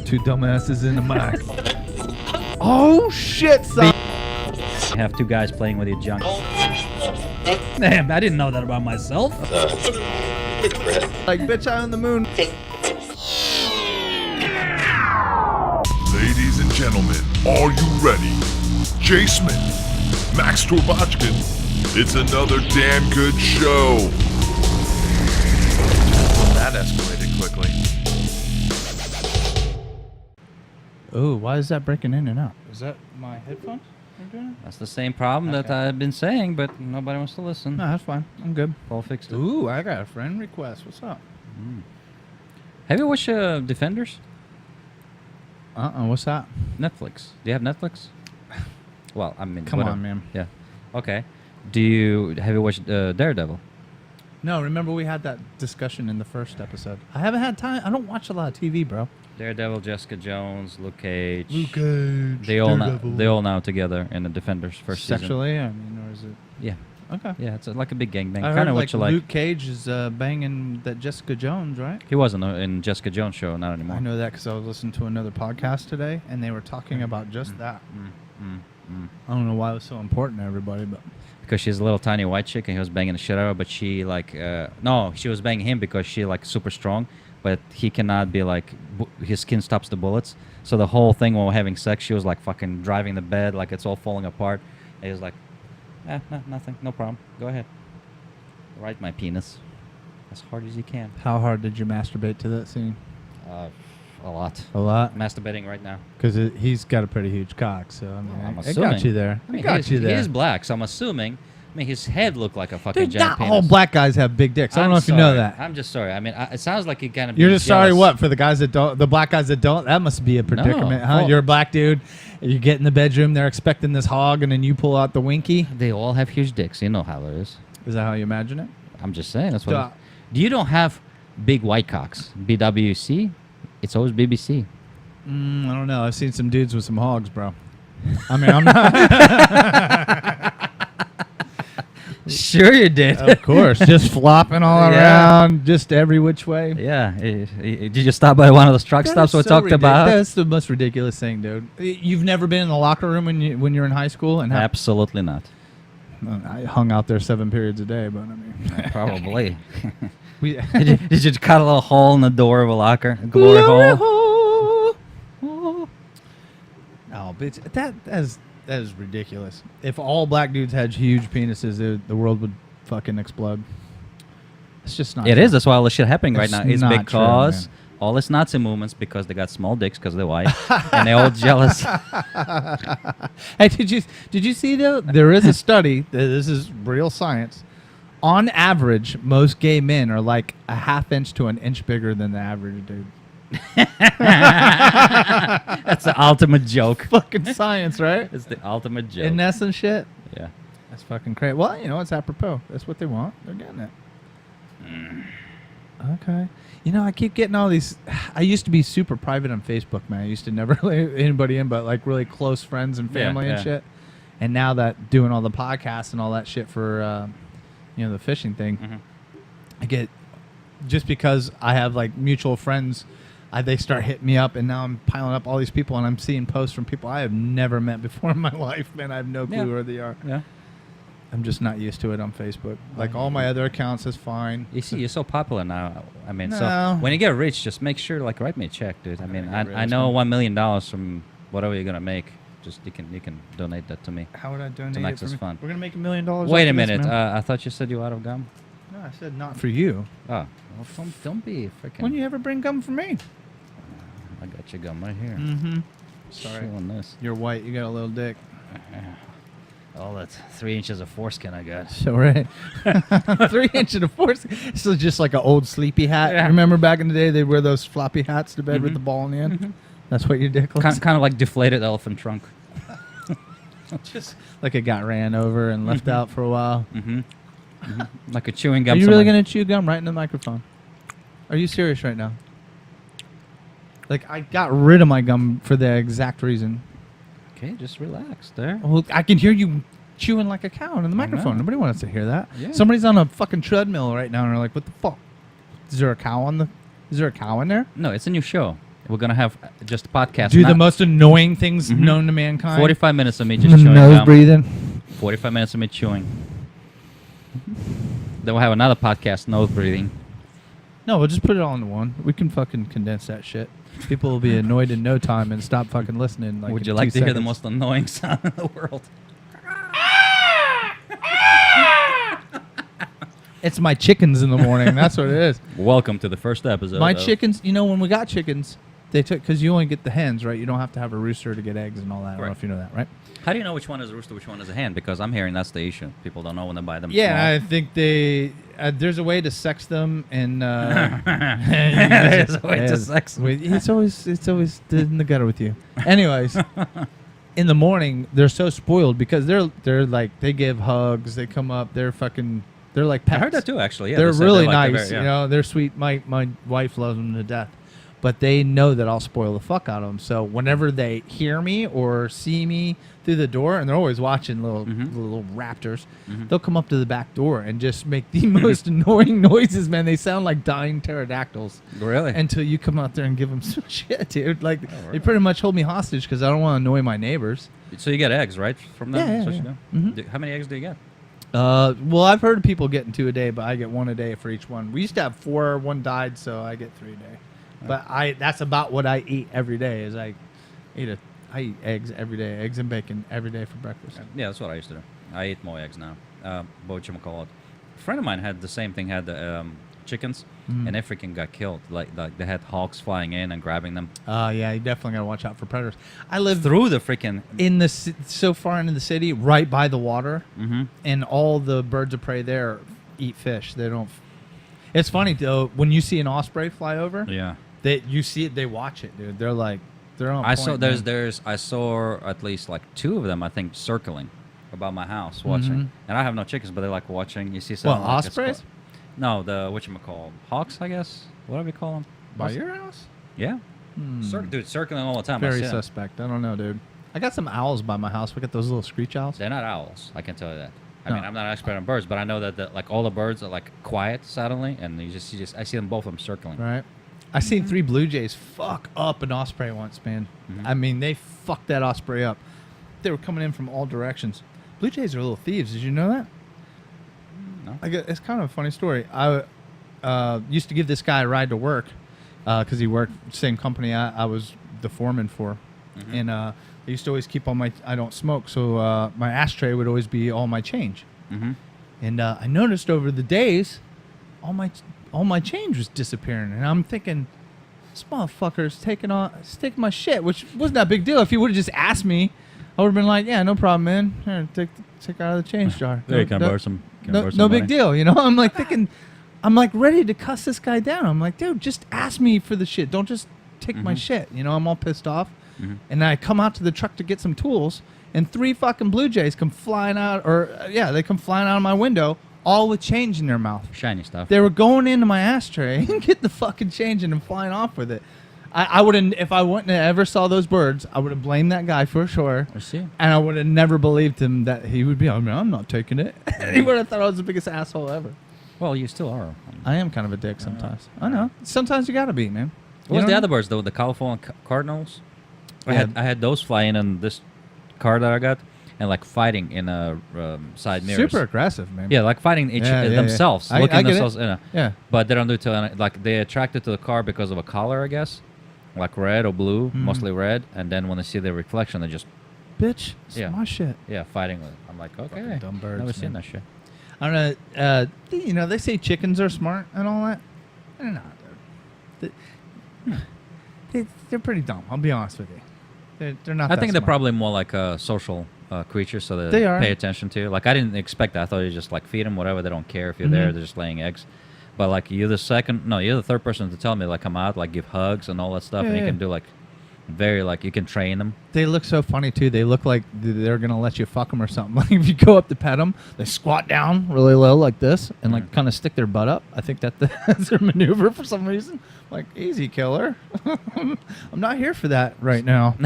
Two dumbasses in the mic. Oh shit, son. You have two guys playing with your junk. Damn, I didn't know that about myself. Like, bitch, I own the moon. Ladies and gentlemen, are you ready? Jay Smith, Max Torbochkin, it's another damn good show. That escalated quickly. Oh, why is that breaking in and out? Is that my headphones? That's the same problem that I've been saying, but nobody wants to listen. No, that's fine. I'm good. Paul fixed it. Ooh, I got a friend request. What's up? Have you watched Defenders? What's that? Netflix. Do you have Netflix? Well, I mean, Come whatever. on, man. Yeah. Okay. Have you watched Daredevil? No, remember we had that discussion in the first episode. I haven't had time. I don't watch a lot of TV, bro. Daredevil, Jessica Jones, Luke Cage. Cage. They all now together in the Defenders first season. Sexually, I mean, or is it? Yeah. Okay. Yeah, it's like a big gangbang. I Kind heard of like what you like. Luke Cage is banging that Jessica Jones, right? He wasn't in Jessica Jones show, not anymore. I know that because I was listening to another podcast today, and they were talking about just that. I don't know why it was so important to everybody, but Because she's a little tiny white chick and he was banging the shit out of her, but she like no, she was banging him because she like super strong, but he cannot be like his skin stops the bullets. So the whole thing while having sex, she was like fucking driving the bed like it's all falling apart. And he was like, no, nothing, no problem. Go ahead. Right my penis. As hard as you can. how hard did you masturbate to that scene? A lot. A lot, Masturbating right now. because he's got a pretty huge cock. So I mean, I'm I assuming. got you there. I mean, I got you there. He is black, so I'm assuming. I mean, his head looked like a fucking Dude, giant not penis. all black guys have big dicks. I don't know if you know that. I'm just sorry. I mean, it sounds like you're gonna be You're just sorry jealous. what for the guys that don't, the black guys that don't. That must be a predicament, huh? Well- You're a black dude. You get in the bedroom, they're expecting this hog, and then you pull out the winky. They all have huge dicks. You know how it is. Is that how you imagine it? I'm just saying. That's what. Duh. You don't have big white cocks. BWC. It's always BBC. I don't know. I've seen some dudes with some hogs, bro. I mean, I'm not. Sure you did. Of course, just flopping all Yeah. around, just every which way. Yeah. Did you stop by one of those truck stops we talked about? That's the most ridiculous thing, dude. You've never been in the locker room when you're in high school, and Absolutely not. I hung out there 7 periods a day, but I mean, Probably. we. did you cut a little hole in the door of a locker? A glory hole? Oh, bitch, that is ridiculous. If all black dudes had huge penises, the world would fucking explode. It's just not. It true. is. That's why all this shit happening right It's now. Is not true, because man. all this Nazi movements because they got small dicks because they're white and they're all jealous. Hey, did you see though? There is a study. This is real science. On average, most gay men are like a ½ inch to an inch bigger than the average dude. That's the ultimate joke. Fucking science, right? It's the ultimate joke. Isn't that some shit? Yeah. That's fucking crazy. Well, you know, it's apropos. That's what they want. They're getting it. Okay. You know, I keep getting all these. I used to be super private on Facebook, man. I used to never let anybody in but like really close friends and family and yeah. shit. And now that doing all the podcasts and all that shit for, the fishing thing, I get, just because I have like mutual friends, they start hitting me up, and now I'm piling up all these people, and I'm seeing posts from people I have never met before in my life, man. I have no clue Yeah. where they are. Yeah. I'm just not used to it on Facebook. Like all my other accounts is fine. You see, you're so popular now. I mean, No. so when you get rich, just make sure, like, write me a check, dude. I mean, gotta get I rich, know man. $1 million from whatever you're gonna make. Just you can donate that to me. How would I donate it? Max's for me? fund. We're gonna make $1 million. Wait a after this, minute. man. I thought you said you were out of gum. No, I said not for you. Oh, well, don't be freaking. When you ever bring gum for me? I got your gum right here. Mm-hmm. Sorry. Chewing this. You're white. You got a little dick. All that 3 inches of foreskin I got. So right. 3 inches of force. So just like an old sleepy hat. Yeah. Remember back in the day they wear those floppy hats to bed with the ball in the end? That's what your dick looks Kind of like deflated elephant trunk. just like it got ran over and left out for a while. Like a chewing gum. Are you really someone- going to chew gum right in the microphone? Are you serious right now? Like, I got rid of my gum for the exact reason. Okay, just relax there. Well, I can hear you chewing like a cow in the microphone. know. Nobody wants to hear that. Yeah. Somebody's on a fucking treadmill right now and they're like, what the fuck? Is there a cow in there? No, it's a new show. We're gonna have just a podcast. Do the most annoying things known to mankind. 45 minutes of me just chewing nose gum. breathing. 45 minutes of me chewing. Then we'll have another podcast, nose breathing. No, we'll just put it all into one. We can fucking condense that shit. People will be annoyed in no time and stop fucking listening. Like, Would in you 2 like to hear the seconds. most annoying sound in the world? It's my chickens in the morning. That's what it is. Welcome to the first episode. My of- chickens, when we got chickens, they took, because you only get the hens, right? You don't have to have a rooster to get eggs and all that. I don't know Right. if you know that, right? How do you know which one is a rooster, which one is a hen? Because I'm hearing that's the issue. People don't know when they buy them. Yeah, I small. think there's a way to sex them, and There's a way to sex them. It's always in the gutter with you. Anyways, in the morning they're so spoiled because they're like, they give hugs, they come up, they're like I pets. heard that too, actually. Yeah, they're they said really like nice. very- yeah. They're sweet. My wife loves them to death. But they know that I'll spoil the fuck out of them. So whenever they hear me or see me through the door, and they're always watching little raptors, they'll come up to the back door and just make the most annoying noises, man. They sound like dying pterodactyls. Really? Until you come out there and give them some shit, dude. Like, really? they pretty much hold me hostage because I don't want to annoy my neighbors. So you get eggs, right, from them? Yeah, That's what yeah, you yeah. do? How many eggs do you get? Well, I've heard of people getting 2 a day, but I get 1 a day for each one. We used to have 4. 1 died, so I get 3 a day. But that's about what I eat every day. Is I eat eggs every day, eggs and bacon every day for breakfast. Yeah, that's what I used to do. I eat more eggs now. But whatchamacallit. A friend of mine had the same thing, had the chickens, and they freaking got killed. Like they had hawks flying in and grabbing them. Yeah, you definitely gotta watch out for predators. I live Through the freaking... in the so far into the city, right by the water, Mm-hmm. and all the birds of prey there eat fish. They don't. It's funny though, when you see an osprey fly over, Yeah. you see it, they watch it, dude. They're like, they're on. I point, saw man. I saw at least like 2 of them, I think, circling about my house watching. And I have no chickens, but they like watching. You see some What, like, it's ospreys? called- No, the whatchamacallit, hawks, I guess. What do we call them? By your house. Yeah. Dude, circling all the time. I Very see them. suspect. I don't know, dude. I got some owls by my house. We got those little screech owls. They're not owls. I can tell you that. I No. mean, I'm not an expert on birds, but I know that like all the birds are like quiet suddenly, and you just I see them both of them circling. Right. I seen 3 blue jays fuck up an osprey once, man. I mean, they fucked that osprey up. They were coming in from all directions. Blue jays are little thieves. Did you know that? No. It's kind of a funny story. I used to give this guy a ride to work because he worked same company I was the foreman for, and I used to always keep all my. I don't smoke, so my ashtray would always be all my change. And I noticed over the days, all my change was disappearing, and I'm thinking, this motherfucker's taking my shit, which wasn't that big deal. If he would have just asked me, I would have been like, yeah, no problem, man. Here, take out of the change jar. There, you can borrow some. No big deal, you know. I'm like thinking, I'm like ready to cuss this guy down. I'm like, dude, just ask me for the shit. Don't just take my shit. You know, I'm all pissed off. And I come out to the truck to get some tools, and 3 fucking blue jays come flying out, they come flying out of my window, all with change in their mouth. Shiny stuff. They were going into my ashtray and get the fucking change and flying off with it. I would have, if I wouldn't have ever saw those birds, I would have blamed that guy for sure. I see. And I would have never believed him that he would be, I mean, I'm not taking it. He would have thought I was the biggest asshole ever. Well, you still are. I am kind of a dick sometimes. I know. Sometimes you gotta be, man. What was You the know? other birds though? The California cardinals. Yeah. I had those fly in on this car that I got, and like fighting in a side mirrors. Super aggressive, man. Yeah, like fighting themselves, I looking get it. themselves. In Yeah. But they don't do it till like they attracted to the car because of a color, I guess, like red or blue, mostly red. And then when they see their reflection, they just Bitch, it's Yeah. my shit. fighting with it. I'm like, okay, Fucking dumb birds, never seen man. that shit. I don't know. You know, they say chickens are smart and all that. They're not. They're pretty dumb. I'll be honest with you. They're not. I that think they're smart. probably more like a social creatures, so They are. pay attention to. Like I didn't expect that. I thought you just like feed them whatever. They don't care if you're there. They're just laying eggs. But like you're the third person to tell me like come out, like give hugs and all that stuff, and you Yeah. can do like very like you can train them. They look so funny too. They look like they're gonna let you fuck them or something. Like if you go up to pet them, they squat down really low like this and like kind of stick their butt up. I think that's their maneuver for some reason. Like easy killer. I'm not here for that right now.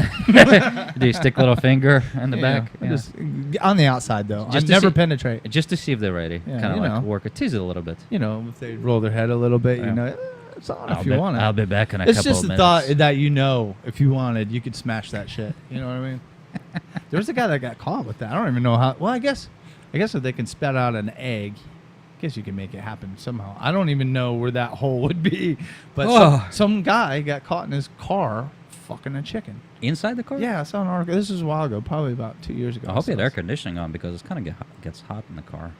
Do you stick little finger in the back? Yeah. Just on the outside though. Just I to never see- penetrate. Just to see if they're ready. Yeah, kind of you like know. work it, tease it a little bit. You know, if they roll their head a little bit, Yeah. you know, It's on if you want it. I'll be back in a It's couple just of the minutes. thought that if you wanted, you could smash that shit. You know what I mean? There was a guy that got caught with that. I don't even know how. Well, I guess if they can spat out an egg, I guess you can make it happen somehow. I don't even know where that hole would be, but some guy got caught in his car fucking a chicken. Inside the car? Yeah, I saw an article. This was a while ago, probably about 2 years ago. I hope you had air conditioning on because it's kind of gets hot in the car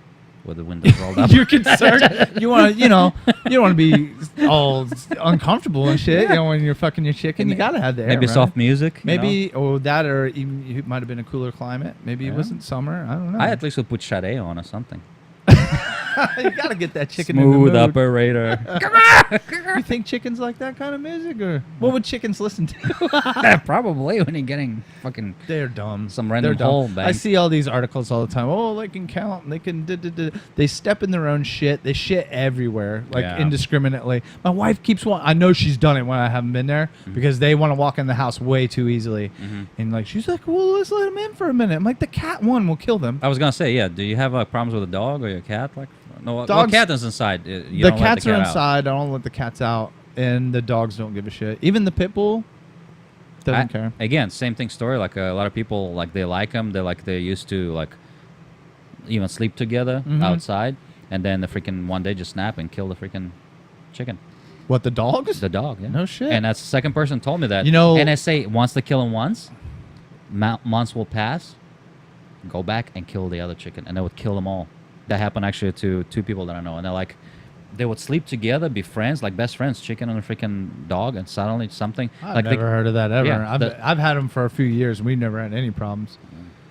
with the windows rolled up. You're concerned. You want to, you don't want to be all uncomfortable and shit. You know, when you're fucking your chicken, you gotta have the air. Maybe right? soft music. Maybe, or that, or even it might have been a cooler climate. Maybe it wasn't summer. I don't know. I at least would put Sade on or something. You gotta get that chicken in the Smooth mood. operator. You think chickens like that kind of music, or what would chickens listen to? Probably when you're getting fucking They're dumb. some random They're dumb. hole bang. I see all these articles all the time. Oh, they can count. And they can. They step in their own shit. They shit everywhere, like Yeah. indiscriminately. My wife keeps I know she's done it when I haven't been there because they want to walk in the house way too easily. And like she's like, well, let's let them in for a minute. I'm like, the cat one will kill them. I was gonna say, yeah. Do you have problems with a dog or your cat? Like, no, well, Dogs- cat is inside. You The don't let cats the are cat out. inside. I don't let the cats out, and the dogs don't give a shit. Even the pit bull doesn't care. Again, same thing story. Like a lot of people, like they like them. They're used to like even sleep together outside, and then the freaking one day just snap and kill the freaking chicken. What, the dogs? The dog, yeah. No shit. And that's the second person told me that. You know- and I say once they kill him once, months will pass, go back and kill the other chicken, and they would kill them all. That happened actually to two people that I know, and they're like, they would sleep together, be friends, like best friends, chicken and a freaking dog, and suddenly something. I've like never heard of that ever. Yeah, I've had them for a few years, and we've never had any problems.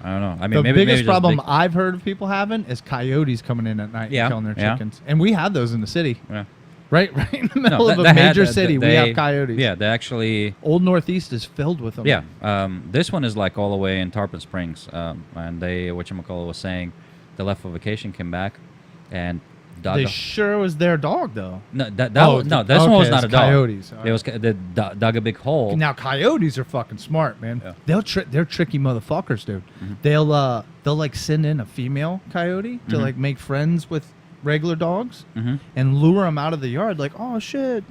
I don't know. I mean, The maybe biggest just problem big- I've heard of people having is coyotes coming in at night Yeah, and killing their yeah. chickens. And we have those in the city. Yeah. Right in the middle of a that had- major city, we they- have coyotes. Yeah, they actually. Old Northeast is filled with them. Yeah, this one is like all the way in Tarpon Springs, and they, whatchamacallit, was saying, they left for vacation, came back, and dug. They sure was their dog, though. No, this okay, one was not it's a dog. coyotes. It was they dug a big hole. Now coyotes are fucking smart, man. Yeah. They're tricky motherfuckers, dude. They'll like send in a female coyote to like make friends with regular dogs and lure them out of the yard. Like, oh shit,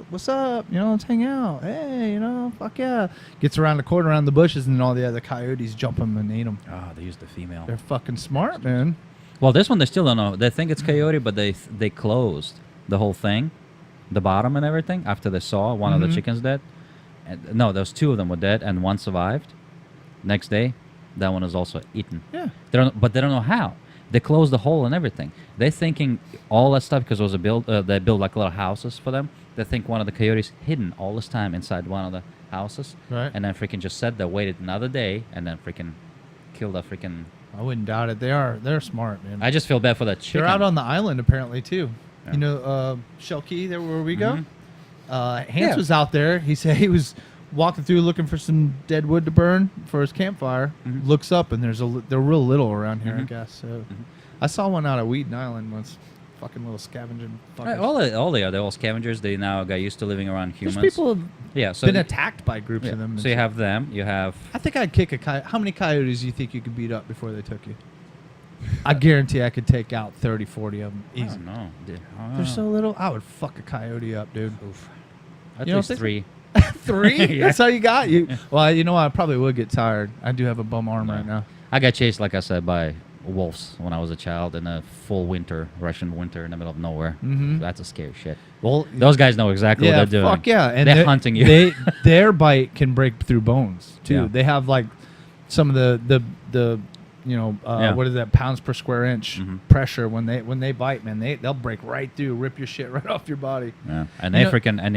what's up? Let's hang out. Hey, fuck yeah. Gets around the corner, around the bushes, and all the other coyotes jump them and eat them. Oh, they used the female. They're fucking smart, man. Well, this one they still don't know. They think it's coyote, but they closed the whole thing, the bottom and everything, after they saw one of the chickens dead. And, no, there was two of them were dead, and one survived. Next day, that one was also eaten. Yeah. But they don't know how. They closed the hole and everything. They're thinking all that stuff because it was they built like little houses for them. They think one of the coyotes hidden all this time inside one of the houses, Right. and then freaking just sat there, waited another day, and then freaking killed that freaking. I wouldn't doubt it. They're smart, man. I just feel bad for that chicken. They're out on the island apparently too. Yeah. Shell Key, there where we go. Hans Yeah. was out there. He said he was walking through looking for some dead wood to burn for his campfire. Looks up and they're real little around here, I guess. So I saw one out at Wheaton Island once. Fucking little scavenging fuckers. All they are, they're all scavengers. They now got used to living around humans. There's people have yeah, so been attacked by groups of them. So you have them. You have. I think I'd kick a coyote. How many coyotes do you think you could beat up before they took you? I guarantee I could take out 30, 40 of them I easy. don't know. They're so little. I would fuck a coyote up, dude. At You don't least think so? 3. 3? Yeah. That's how you got you. Well, you know what? I probably would get tired. I do have a bum arm right now. I got chased, like I said, by wolves when I was a child in a full winter, Russian winter in the middle of nowhere. That's a scary shit. Well, Those guys know exactly what they're doing. fuck yeah. And they're hunting you. Their bite can break through bones too. Yeah. They have like some of the what is that, pounds per square inch pressure when they bite, man. They'll break right through, rip your shit right off your body. Yeah. And they freaking and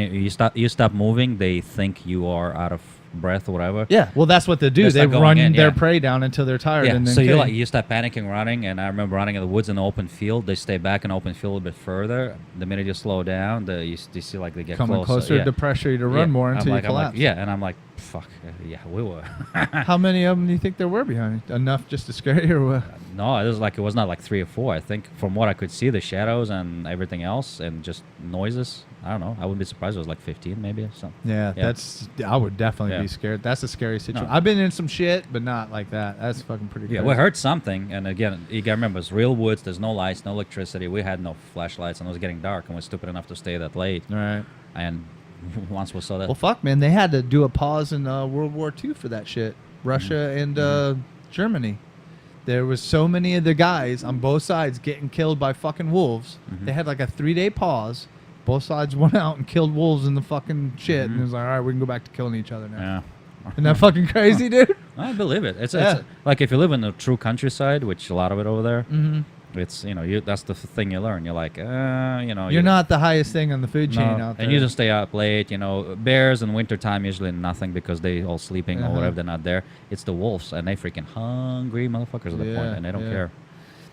you stop moving, they think you are out of breath or whatever. Yeah, well, that's what they do. They They start going run in, their yeah. prey down until they're tired. Yeah, And then so kill you start panicking, running, and I remember running in the woods in the open field. They stay back in the open field a bit further. The minute you slow down, you see like they get coming closer Yeah. to pressure you to run more until you collapse. and I'm like, fuck, yeah, we were. How many of them do you think there were behind you? Enough just to scare you, or what? No, it was not like 3 or 4. I think from what I could see, the shadows and everything else, and just noises. I don't know. I wouldn't be surprised. It was like 15, maybe or something. Yeah, I would definitely be scared. That's a scary situation. I've been in some shit, but not like that. That's fucking pretty Yeah, crazy. we heard something, and again, you gotta remember, it's real woods. There's no lights, no electricity. We had no flashlights, and it was getting dark, and we're stupid enough to stay that late. All right. And once we saw that, Well, fuck, man, they had to do a pause in World War II for that shit. Russia and Germany. There was so many of the guys on both sides getting killed by fucking wolves. They had like a 3-day pause. Both sides went out and killed wolves in the fucking shit. And it was like, all right, we can go back to killing each other now. yeah. Isn't that fucking crazy, dude? I believe it. It's Yeah. like if you live in the true countryside, which a lot of it over there, it's that's the thing you learn. You're like, You're not the highest thing on the food chain out there. and you just stay up late. Bears in wintertime usually nothing because they all sleeping or whatever. They're not there. It's the wolves, and they freaking hungry motherfuckers at the point, and they don't care.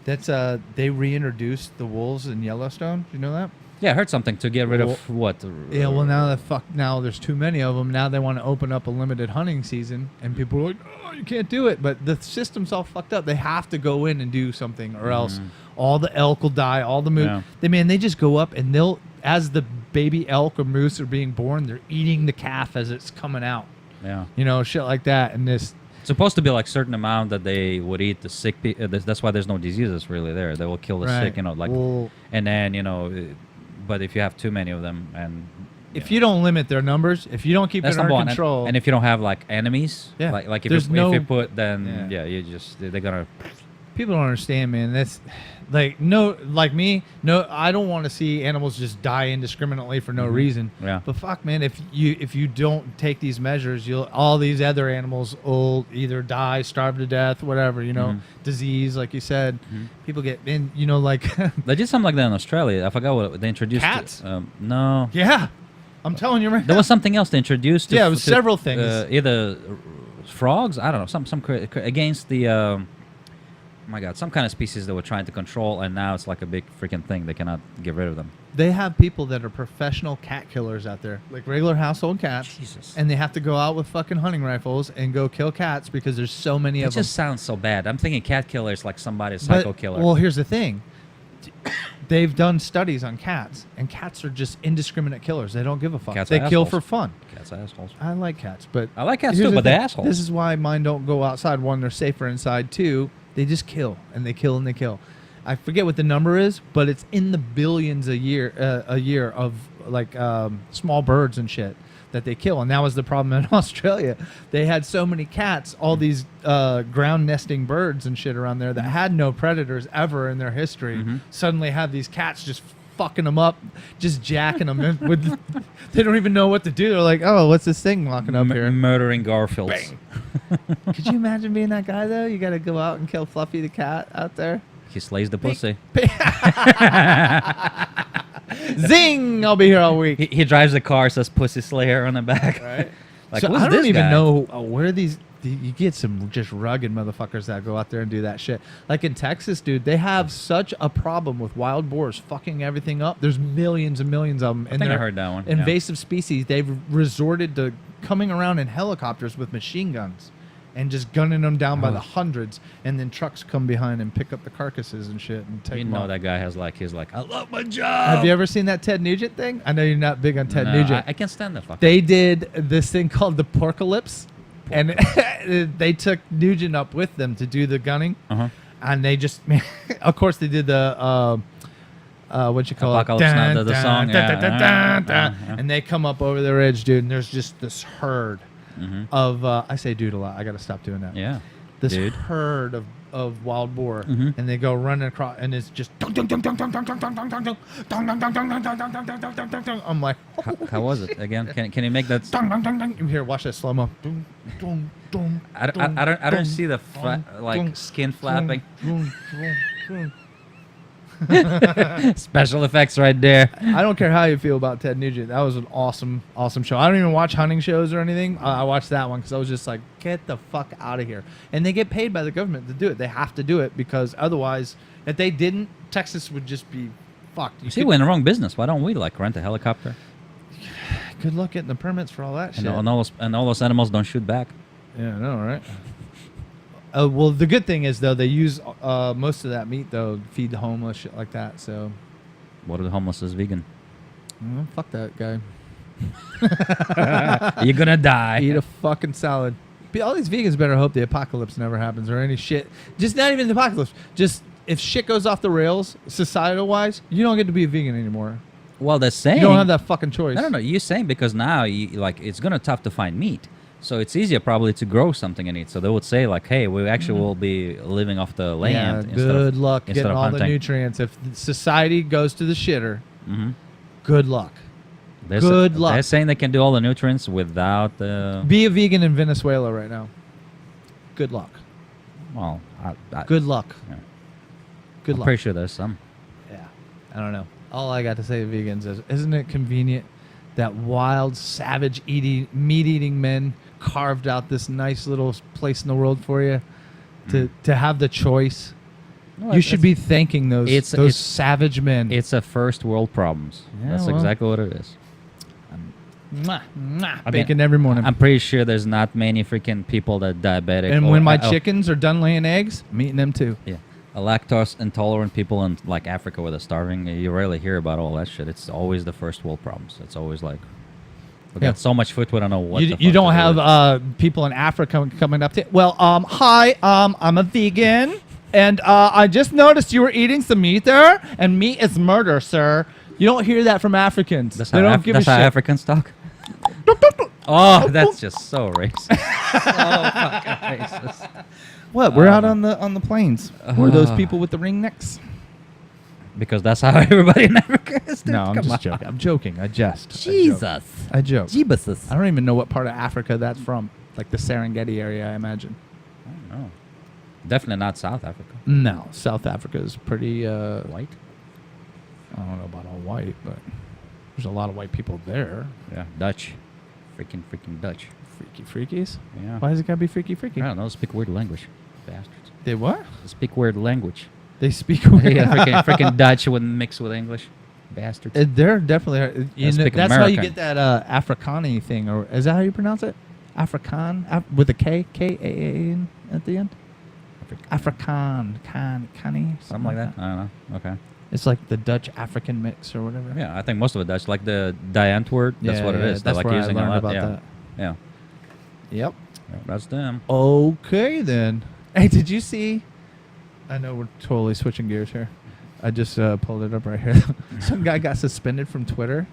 That's they reintroduced the wolves in Yellowstone. Do you know that? Yeah, I heard something to get rid of what? Yeah, well now there's too many of them. Now they want to open up a limited hunting season, and people are like, "Oh, you can't do it." But the system's all fucked up. They have to go in and do something, or else all the elk will die. All the moose. Yeah. They just go up and as the baby elk or moose are being born, they're eating the calf as it's coming out. Yeah. Shit like that. And this. It's supposed to be like certain amount that they would eat the sick people. That's why there's no diseases really there. They will kill the sick, and then but if you have too many of them, and if you don't limit their numbers, if you don't keep it under control, and if you don't have like enemies, like if you put, then you just they're gonna. People don't understand, man. That's like me. I don't want to see animals just die indiscriminately for no reason. Yeah. But fuck, man, if you don't take these measures, all these other animals will either die, starve to death, whatever. Disease, like you said. People get in. Like they did something like that in Australia. I forgot what they introduced. Cats. No. Yeah, I'm telling you right now. There was something else they introduced. Yeah, it was several things. Either frogs. I don't know. Some against the. Oh my God, some kind of species they were trying to control, and now it's like a big freaking thing. They cannot get rid of them. They have people that are professional cat killers out there, like regular household cats. Jesus. And they have to go out with fucking hunting rifles and go kill cats because there's so many of them. It just sounds so bad. I'm thinking cat killer is like somebody's psycho killer. Well, here's the thing. They've done studies on cats, and cats are just indiscriminate killers. They don't give a fuck. Cats they are kill assholes. for fun. Cats are assholes. I like cats, but I like cats here's too, the but they're thing. assholes. This is why mine don't go outside. One, they're safer inside. Two, they just kill, and they kill, and they kill. I forget what the number is, but it's in the billions a year of like small birds and shit that they kill. And that was the problem in Australia. They had so many cats, all these ground nesting birds and shit around there that had no predators ever in their history. Suddenly have these cats just fucking them up, just jacking them. They don't even know what to do. They're like, oh, what's this thing walking up here? Murdering Garfields. Could you imagine being that guy, though? You got to go out and kill Fluffy the cat out there. He slays the pussy. Zing! I'll be here all week. He drives the car, says "Pussy Slayer" on the back. Right. Like, So who's I don't this even guy? know where these. You get some just rugged motherfuckers that go out there and do that shit. Like in Texas, dude, they have such a problem with wild boars fucking everything up. There's millions and millions of them. I think I heard that one. Yeah. Invasive species. They've resorted to coming around in helicopters with machine guns and just gunning them down by the hundreds, and then trucks come behind and pick up the carcasses and shit and take You them know off. that guy has like, he's like, I love my job. Have you ever seen that Ted Nugent thing? I know you're not big on Ted Nugent. I can't stand that fucker. They did this thing called the Porcalypse, and they took Nugent up with them to do the gunning, and they just, of course, they did the what you call Apocalypse it, Now, the song, and they come up over the ridge, dude, and there's just this herd of I say dude a lot. I got to stop doing that. Yeah. This Dude. herd of wild boar, and they go running across, and it's just. I'm like, How was it again? Can you make that? you hear, watch that slow mo. I don't see the skin flapping. Special effects right there. I don't care how you feel about Ted Nugent. That was an awesome show. I don't even watch hunting shows or anything. I watched that one because I was just like, get the fuck out of here. And they get paid by the government to do it. They have to do it because otherwise, if they didn't, Texas would just be fucked. We're in the wrong business. Why don't we like rent a helicopter? Good luck getting the permits for all that shit. And all those animals don't shoot back. Yeah, I know, right? Well, the good thing is, though, they use most of that meat, though, feed the homeless, shit like that, so... What are the homeless is vegan? Fuck that guy. You're gonna die. Eat a fucking salad. All these vegans better hope the apocalypse never happens or any shit. Just not even the apocalypse. Just if shit goes off the rails, societal-wise, you don't get to be a vegan anymore. Well, they're saying You don't have that fucking choice. No. You're saying because now, it's gonna tough to find meat, so it's easier probably to grow something and eat. So they would say like, hey, we actually will be living off the land. Yeah, instead good of, luck instead getting of all the hunting. nutrients. If society goes to the shitter, Mhm. good luck. They're Good luck. They're saying they can do all the nutrients without the. Be a vegan in Venezuela right now. Good luck. Well, Good luck. Yeah. Good I'm luck. pretty sure there's some. Yeah. I don't know. All I got to say to vegans is, isn't it convenient that wild, savage meat-eating men carved out this nice little place in the world for you to have the choice? No, You should be thanking those it's- savage men. It's a first world problems. Yeah, That's well. exactly what it is. Mwah, mwah, I mean, bacon every morning. I'm pretty sure there's not many freaking people that diabetic. and or- when my oh, chickens are done laying eggs, I'm eating them too. yeah, lactose intolerant people in like Africa where they're starving, you rarely hear about all that shit. It's always the first world problems. It's always like we Yeah. got so much food we don't know what. You, the you fuck don't to do have with. people in Africa coming up to well, hi, I'm a vegan, and I just noticed you were eating some meat there, and meat is murder, sir. You don't hear that from Africans. That's they how, don't give a that's how shit. Africans talk. Oh, that's just so racist. So fucking racist. What? We're out on the plains. We're those people with the ring necks. Because that's how everybody in Africa is. Dude. No, I'm Come just on. joking. I'm joking. I jest. Jesus. I joke. Jeebuses. I don't even know what part of Africa that's from. Like the Serengeti area, I imagine. I don't know. Definitely not South Africa. No, South Africa is pretty. White? I don't know about all white, but there's a lot of white people there. Yeah, Dutch. Freaking Dutch. Freaky freakies? Yeah. Why does it gotta be freaky freaky? I don't know. They speak weird language. Bastards. They what? They speak weird language. They speak. Yeah, freaking Dutch wouldn't mix with English. Bastards. They're definitely. You know, speak that's how you American. get that Afrikaani thing, or is that how you pronounce it? Afrikaan with a K, K-A-A-N at the end. Afrikaan, Kani, Something like that. I don't know. Okay. It's like the Dutch African mix or whatever. Yeah, I think most of it Dutch. Like the Diant word. That's what it is. They're That's like where using I learned a lot. about Yeah. that. Yeah. Yep. Yeah, that's them. Okay then. Hey, did you see? I know we're totally switching gears here. I just pulled it up right here. Some guy got suspended from Twitter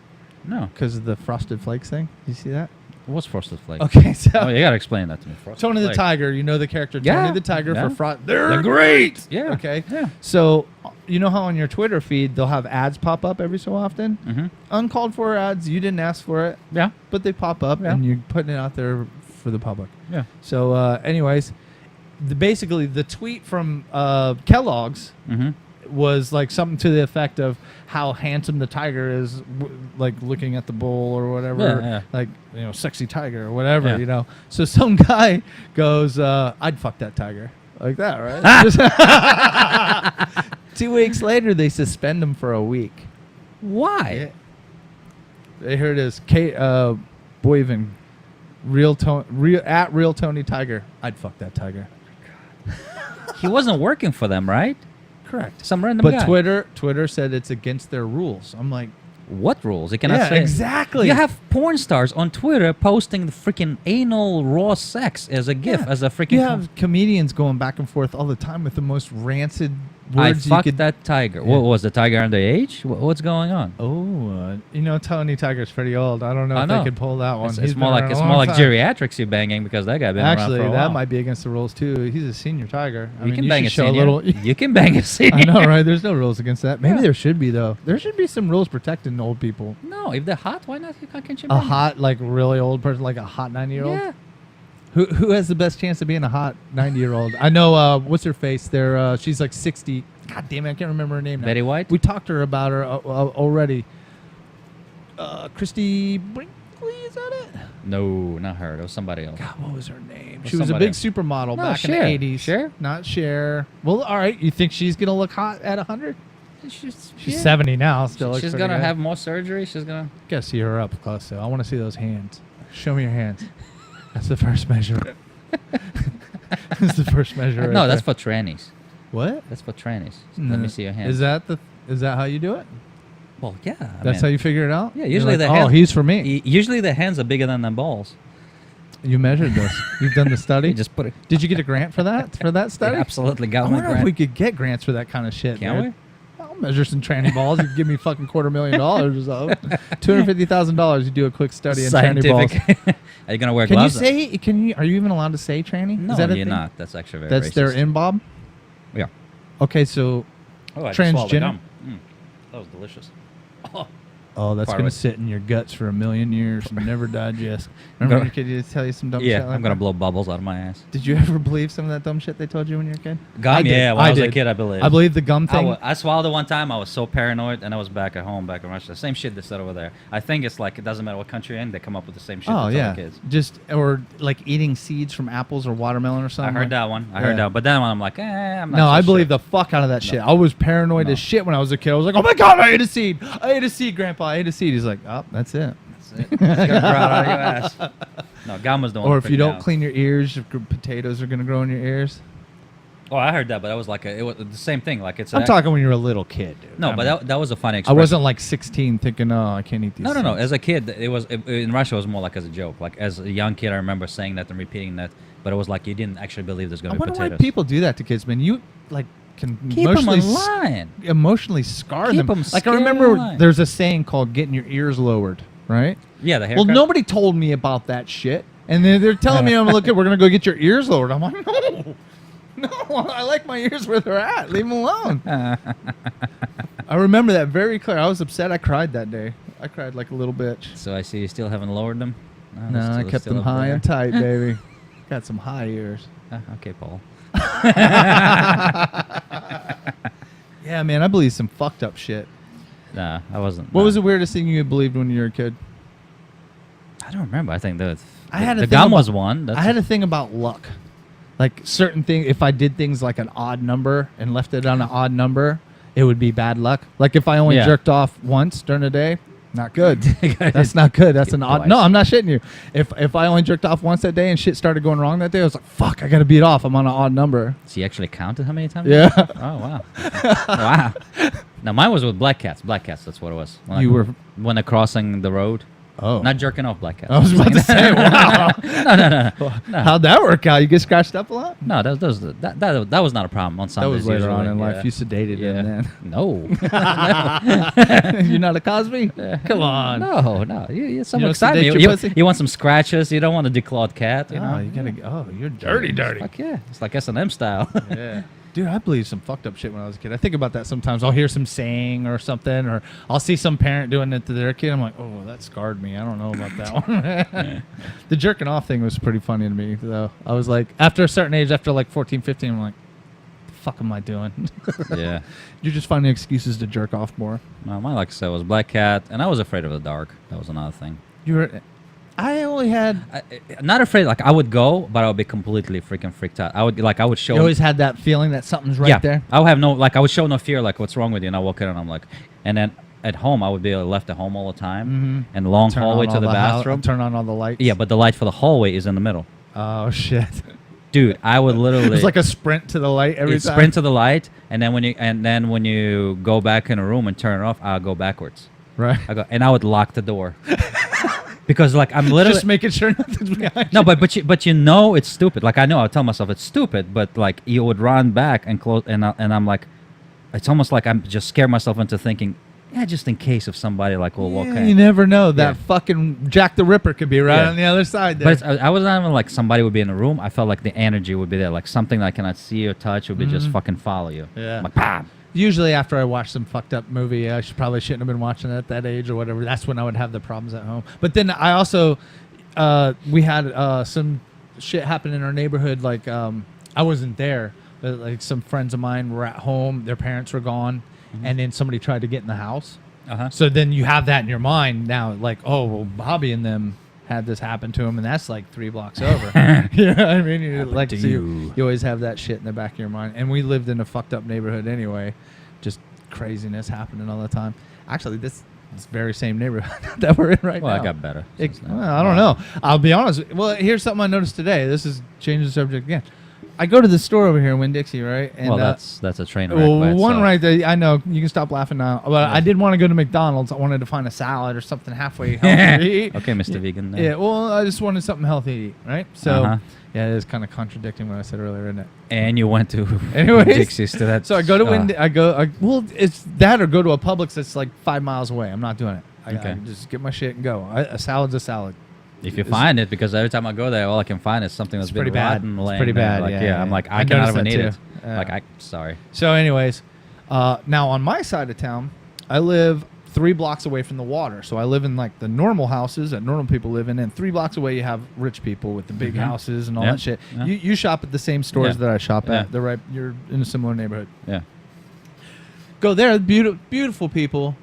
No. because of the Frosted Flakes thing. Did you see that? What's Frosted Flake? Okay, so Oh, you gotta explain that to me. Frosted Tony the Flake. Tiger, you know the character Yeah, Tony the Tiger yeah. for fraud. They're great. Yeah. Okay. Yeah. So you know how on your Twitter feed they'll have ads pop up every so often? Mm-hmm. Uncalled for ads. You didn't ask for it, Yeah. but they pop up Yeah. and you're putting it out there for the public. Yeah. So, anyways, basically the tweet from Kellogg's Mm-hmm. was like something to the effect of how handsome the tiger is, like looking at the bull or whatever, Yeah, yeah. like sexy tiger or whatever, Yeah. So some guy goes, "I'd fuck that tiger," like that, right? Just 2 weeks later, they suspend him for a week. Why? Here it is, Boyven, real Tony Tiger. I'd fuck that tiger. He wasn't working for them, right? Correct. Some random But guy. Twitter said it's against their rules. I'm like, What rules? You cannot yeah, say exactly. You have porn stars on Twitter posting the freaking anal raw sex as a GIF, Yeah. as a freaking. You have comedians going back and forth all the time with the most rancid I words you fucked could. that tiger. Yeah. What was the tiger underage? What's going on? Oh, Tony Tiger's pretty old. I don't know I if know. they could pull that one. It's He's more been like around it's a more long like time. geriatrics you're banging because that guy been Actually, around for a that while. might be against the rules too. He's a senior tiger. I You mean, can bang should a show senior. a little. You can bang a senior. I know, right? There's no rules against that. Maybe Yeah. there should be though. There should be some rules protecting old people. No, if they're hot, why not? How can't you A bang them? hot, like really old person, like a hot 90-year-old. Yeah. Who has the best chance of being a hot 90-year-old? I know. What's her face? There. She's like 60. God damn it, I can't remember her name now. Betty White? We talked to her about her already. Christy Brinkley, is that it? No, not her. It was somebody else. God, what was her name? Was She was a somebody big else. supermodel No, back Cher. in the 80s. Cher? Not Cher. Well, all right. You think she's gonna look hot at 100? She's She's 70 now. Still, looks She's pretty gonna good. have more surgery. She's gonna. Gotta see her up close. So I want to see those hands. Show me your hands. That's the first measure. That's the first measure. No, right that's there. for trannies. What? That's for trannies. No. Let me see your hands. Is that how you do it? Well, yeah. That's how you figure it out? Yeah, You're usually like, the oh, hands- he's for me. Usually the hands are bigger than the balls. You measured this. You've done the study. You just put it. Did you get a grant for that? For that study? Absolutely I government wonder if grant. we could get grants for that kind of shit. Can dude. Well, measure some tranny balls. You give me fucking $250,000 or something. $250,000. You do a quick study on tranny balls. Scientific. Are you gonna wear Can you gloves? say? Can you? Are you even allowed to say tranny? No, Is that a you're thing? not. That's actually very That's racist. their in bob. Yeah. Okay, so Oh, I just swallowed the transgender. gum. That was delicious. Oh, that's Part gonna of it. sit in your guts for 1,000,000 years and never digest. Remember when your kid used to tell you some dumb shit Yeah, like I'm gonna that? blow bubbles out of my ass. Did you ever believe some of that dumb shit they told you when you were a kid? Gum, I did. yeah. When I was a did. kid, I believe. I believe the gum thing. I swallowed it one time. I was so paranoid, and I was back at home, back in Russia. Same shit they said over there. I think it's like it doesn't matter what country you're in, they come up with the same shit. Oh they tell yeah, the kids. just or like eating seeds from apples or watermelon or I something. heard that one. I heard Yeah. that. But then when I'm like, I'm not. No, so I believe sure. the fuck out of that shit. I was paranoid No. as shit when I was a kid. I was like, oh my god, I ate a seed. I ate a seed, Grandpa. I ate a seed. He's like, oh, that's it. That's it. It's gonna grow out of your ass. No, gum was the one. Or that if you freaked me don't out. clean your ears, potatoes are gonna grow in your ears. Oh, I heard that, but that was like it was the same thing. Like it's. I'm talking when you were a little kid, dude. No, I but mean, that was a funny I expression. wasn't like 16 thinking, oh, I can't eat these. No. things. As a kid, in Russia, it was more like as a joke. Like as a young kid, I remember saying that and repeating that, but it was like you didn't actually believe there's I gonna be wonder potatoes. why people do that to kids, man. You like can Keep them emotionally in line. emotionally scar Keep them. 'em Like I scared remember, alive. there's a saying called "getting your ears lowered," right? Yeah, the haircut. Well, nobody told me about that shit, and they're telling me, "I'm look at, we're gonna go get your ears lowered." I'm like, no, I like my ears where they're at. Leave them alone. I remember that very clear. I was upset. I cried that day. I cried like a little bitch. So I see you still haven't lowered them. No, I kept them high and tight, baby. Got some high ears. Okay, Paul. Yeah, man, I believe some fucked up shit. Nah, I wasn't. What nah. was the weirdest thing you believed when you were a kid? I don't remember. I think the thing gum about- was one. That's I had a thing about luck. Like certain thing, if I did things like an odd number and left it on an odd number, it would be bad luck. Like if I only Yeah. jerked off once during the day, not good. That's not good. That's an odd. Twice. No, I'm not shitting you. If I only jerked off once that day and shit started going wrong that day, I was like, fuck, I gotta beat off. I'm on an odd number. So you actually counted how many times? Yeah. Oh wow. Wow. Now mine was with black cats. Black cats. That's what it was. When they're crossing the road. Oh. Not jerking off black cats. I was about to say, wow. No. How'd that work out? You get scratched up a lot? No, that was not a problem on That Sundays. was later on usually. in life. Yeah. You sedated Yeah. him No. then. You're not a Cosby? Come on. No. You some don't excitement. sedate your pussy? You want some scratches. You don't want a declawed cat. You Oh, know. you gotta. Oh, you're dirty. Fuck yeah. It's like S&M style. Yeah. Dude, I believe some fucked up shit when I was a kid. I think about that sometimes. I'll hear some saying or something, or I'll see some parent doing it to their kid. I'm like, oh, that scarred me. I don't know about that one. The jerking off thing was pretty funny to me, though. I was like, after a certain age, after like 14, 15, I'm like, the fuck am I doing? Yeah. You're just finding excuses to jerk off more. No, mine, like I said, was black cat, and I was afraid of the dark. That was another thing. I only had. Not afraid. Like I would go, but I would be completely freaking freaked out. I would show. You always had that feeling that something's right yeah, there. I would have I would show no fear. Like what's wrong with you? And I walk in and I'm like, and then at home I would be left at home all the time, and long Turn hallway on to all the bathroom. Turn on all the lights. Yeah, but the light for the hallway is in the middle. Oh shit! Dude, I would literally. It was like a sprint to the light every It's time. sprint to the light, and then when you go back in a room and turn it off, I'll go backwards. Right. I would lock the door. Because like I'm literally Just making sure nothing's behind. no, but you know it's stupid. Like I know I tell myself it's stupid, but like you would run back and close, and I'm like, it's almost like I'm just scare myself into thinking, yeah, just in case if somebody like will walk in. You never know. That Yeah. fucking Jack the Ripper could be right Yeah. on the other side there. But I was not even like somebody would be in the room. I felt like the energy would be there, like something that I cannot see or touch would be just fucking follow you. Yeah. Like, bam. Usually after I watch some fucked up movie, I probably shouldn't have been watching it at that age or whatever. That's when I would have the problems at home. But then I also, we had some shit happen in our neighborhood. Like I wasn't there, but like some friends of mine were at home. Their parents were gone, and then somebody tried to get in the house. Uh-huh. So then you have that in your mind now, like, oh, well, Bobby and them had this happen to him, and that's like 3 blocks over. You know what I mean? You're like, to so you. you always have that shit in the back of your mind. And we lived in a fucked up neighborhood anyway, just craziness happening all the time. Actually, this very same neighborhood that we're in right Well, now. I got better. Well, I don't know. I'll be honest. Well, here's something I noticed today. This is changing the subject again. I go to the store over here in Winn-Dixie, right? And, well, that's a train wreck. well, by one itself. right there. I know you can stop laughing now, but I did want to go to McDonald's. I wanted to find a salad or something halfway healthy to eat. Okay, Mr. Vegan. Then. Yeah, well, I just wanted something healthy to eat, right? So, Uh-huh. yeah, it is kind of contradicting what I said earlier, isn't it? And you went to Anyways, Dixie's to that. So I go to well, it's that or go to a Publix that's like 5 miles away. I'm not doing it. I just get my shit and go. A salad's a salad. If you find it, because every time I go there, all I can find is something that's It's pretty been bad. rotten, It's laying pretty there. bad, Like, yeah, I'm like, yeah. I I cannot noticed even that eat too. it. Yeah. Like, sorry. So, anyways, now on my side of town, I live 3 blocks away from the water. So I live in like the normal houses that normal people live in, and 3 blocks away you have rich people with the big houses and all Yeah. that shit. Yeah. You shop at the same stores Yeah. that I shop Yeah. at. They're right. You're in a similar neighborhood. Yeah. Go there, beautiful people,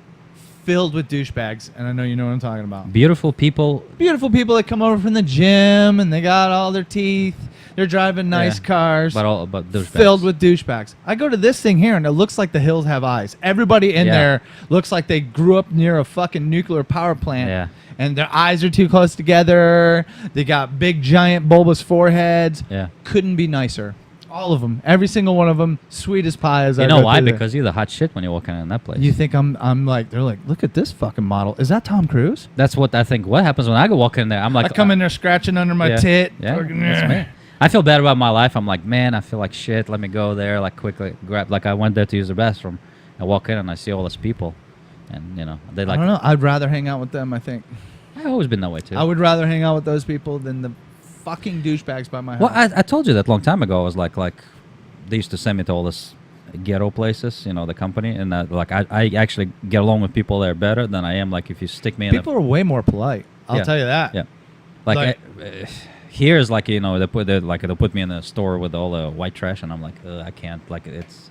filled with douchebags, and I know you know what I'm talking about. Beautiful people. Beautiful people that come over from the gym and they got all their teeth. They're driving nice Yeah. cars. But douchebags. Filled with douchebags. I go to this thing here and it looks like the hills have eyes. Everybody in Yeah. there looks like they grew up near a fucking nuclear power plant. Yeah. And their eyes are too close together. They got big, giant, bulbous foreheads. Yeah. Couldn't be nicer. All of them. Every single one of them. Sweet as pie as I You know go why? through there. Because you're the hot shit when you're walking in that place. You think I'm like, they're like, look at this fucking model. Is that Tom Cruise? That's what I think. What happens when I go walk in there? I'm like, I come in there scratching under my yeah. tit. Yeah, fucking, that's me. I feel bad about my life. I'm like, man, I feel like shit. Let me go there, like quickly grab. Like I went there to use the bathroom. I walk in and I see all these people, and they I like. don't know. I'd rather hang out with them, I think. I've always been that way too. I would rather hang out with those people than the fucking douchebags by my house. Well, I told you that long time ago. I was like they used to send me to all this ghetto places, the company, and like I actually get along with people there better than I am like if you stick me in. People are way more polite. I'll Yeah. tell you that. Yeah, like here is like they'll put me in a store with all the white trash, and I'm like I can't, like it's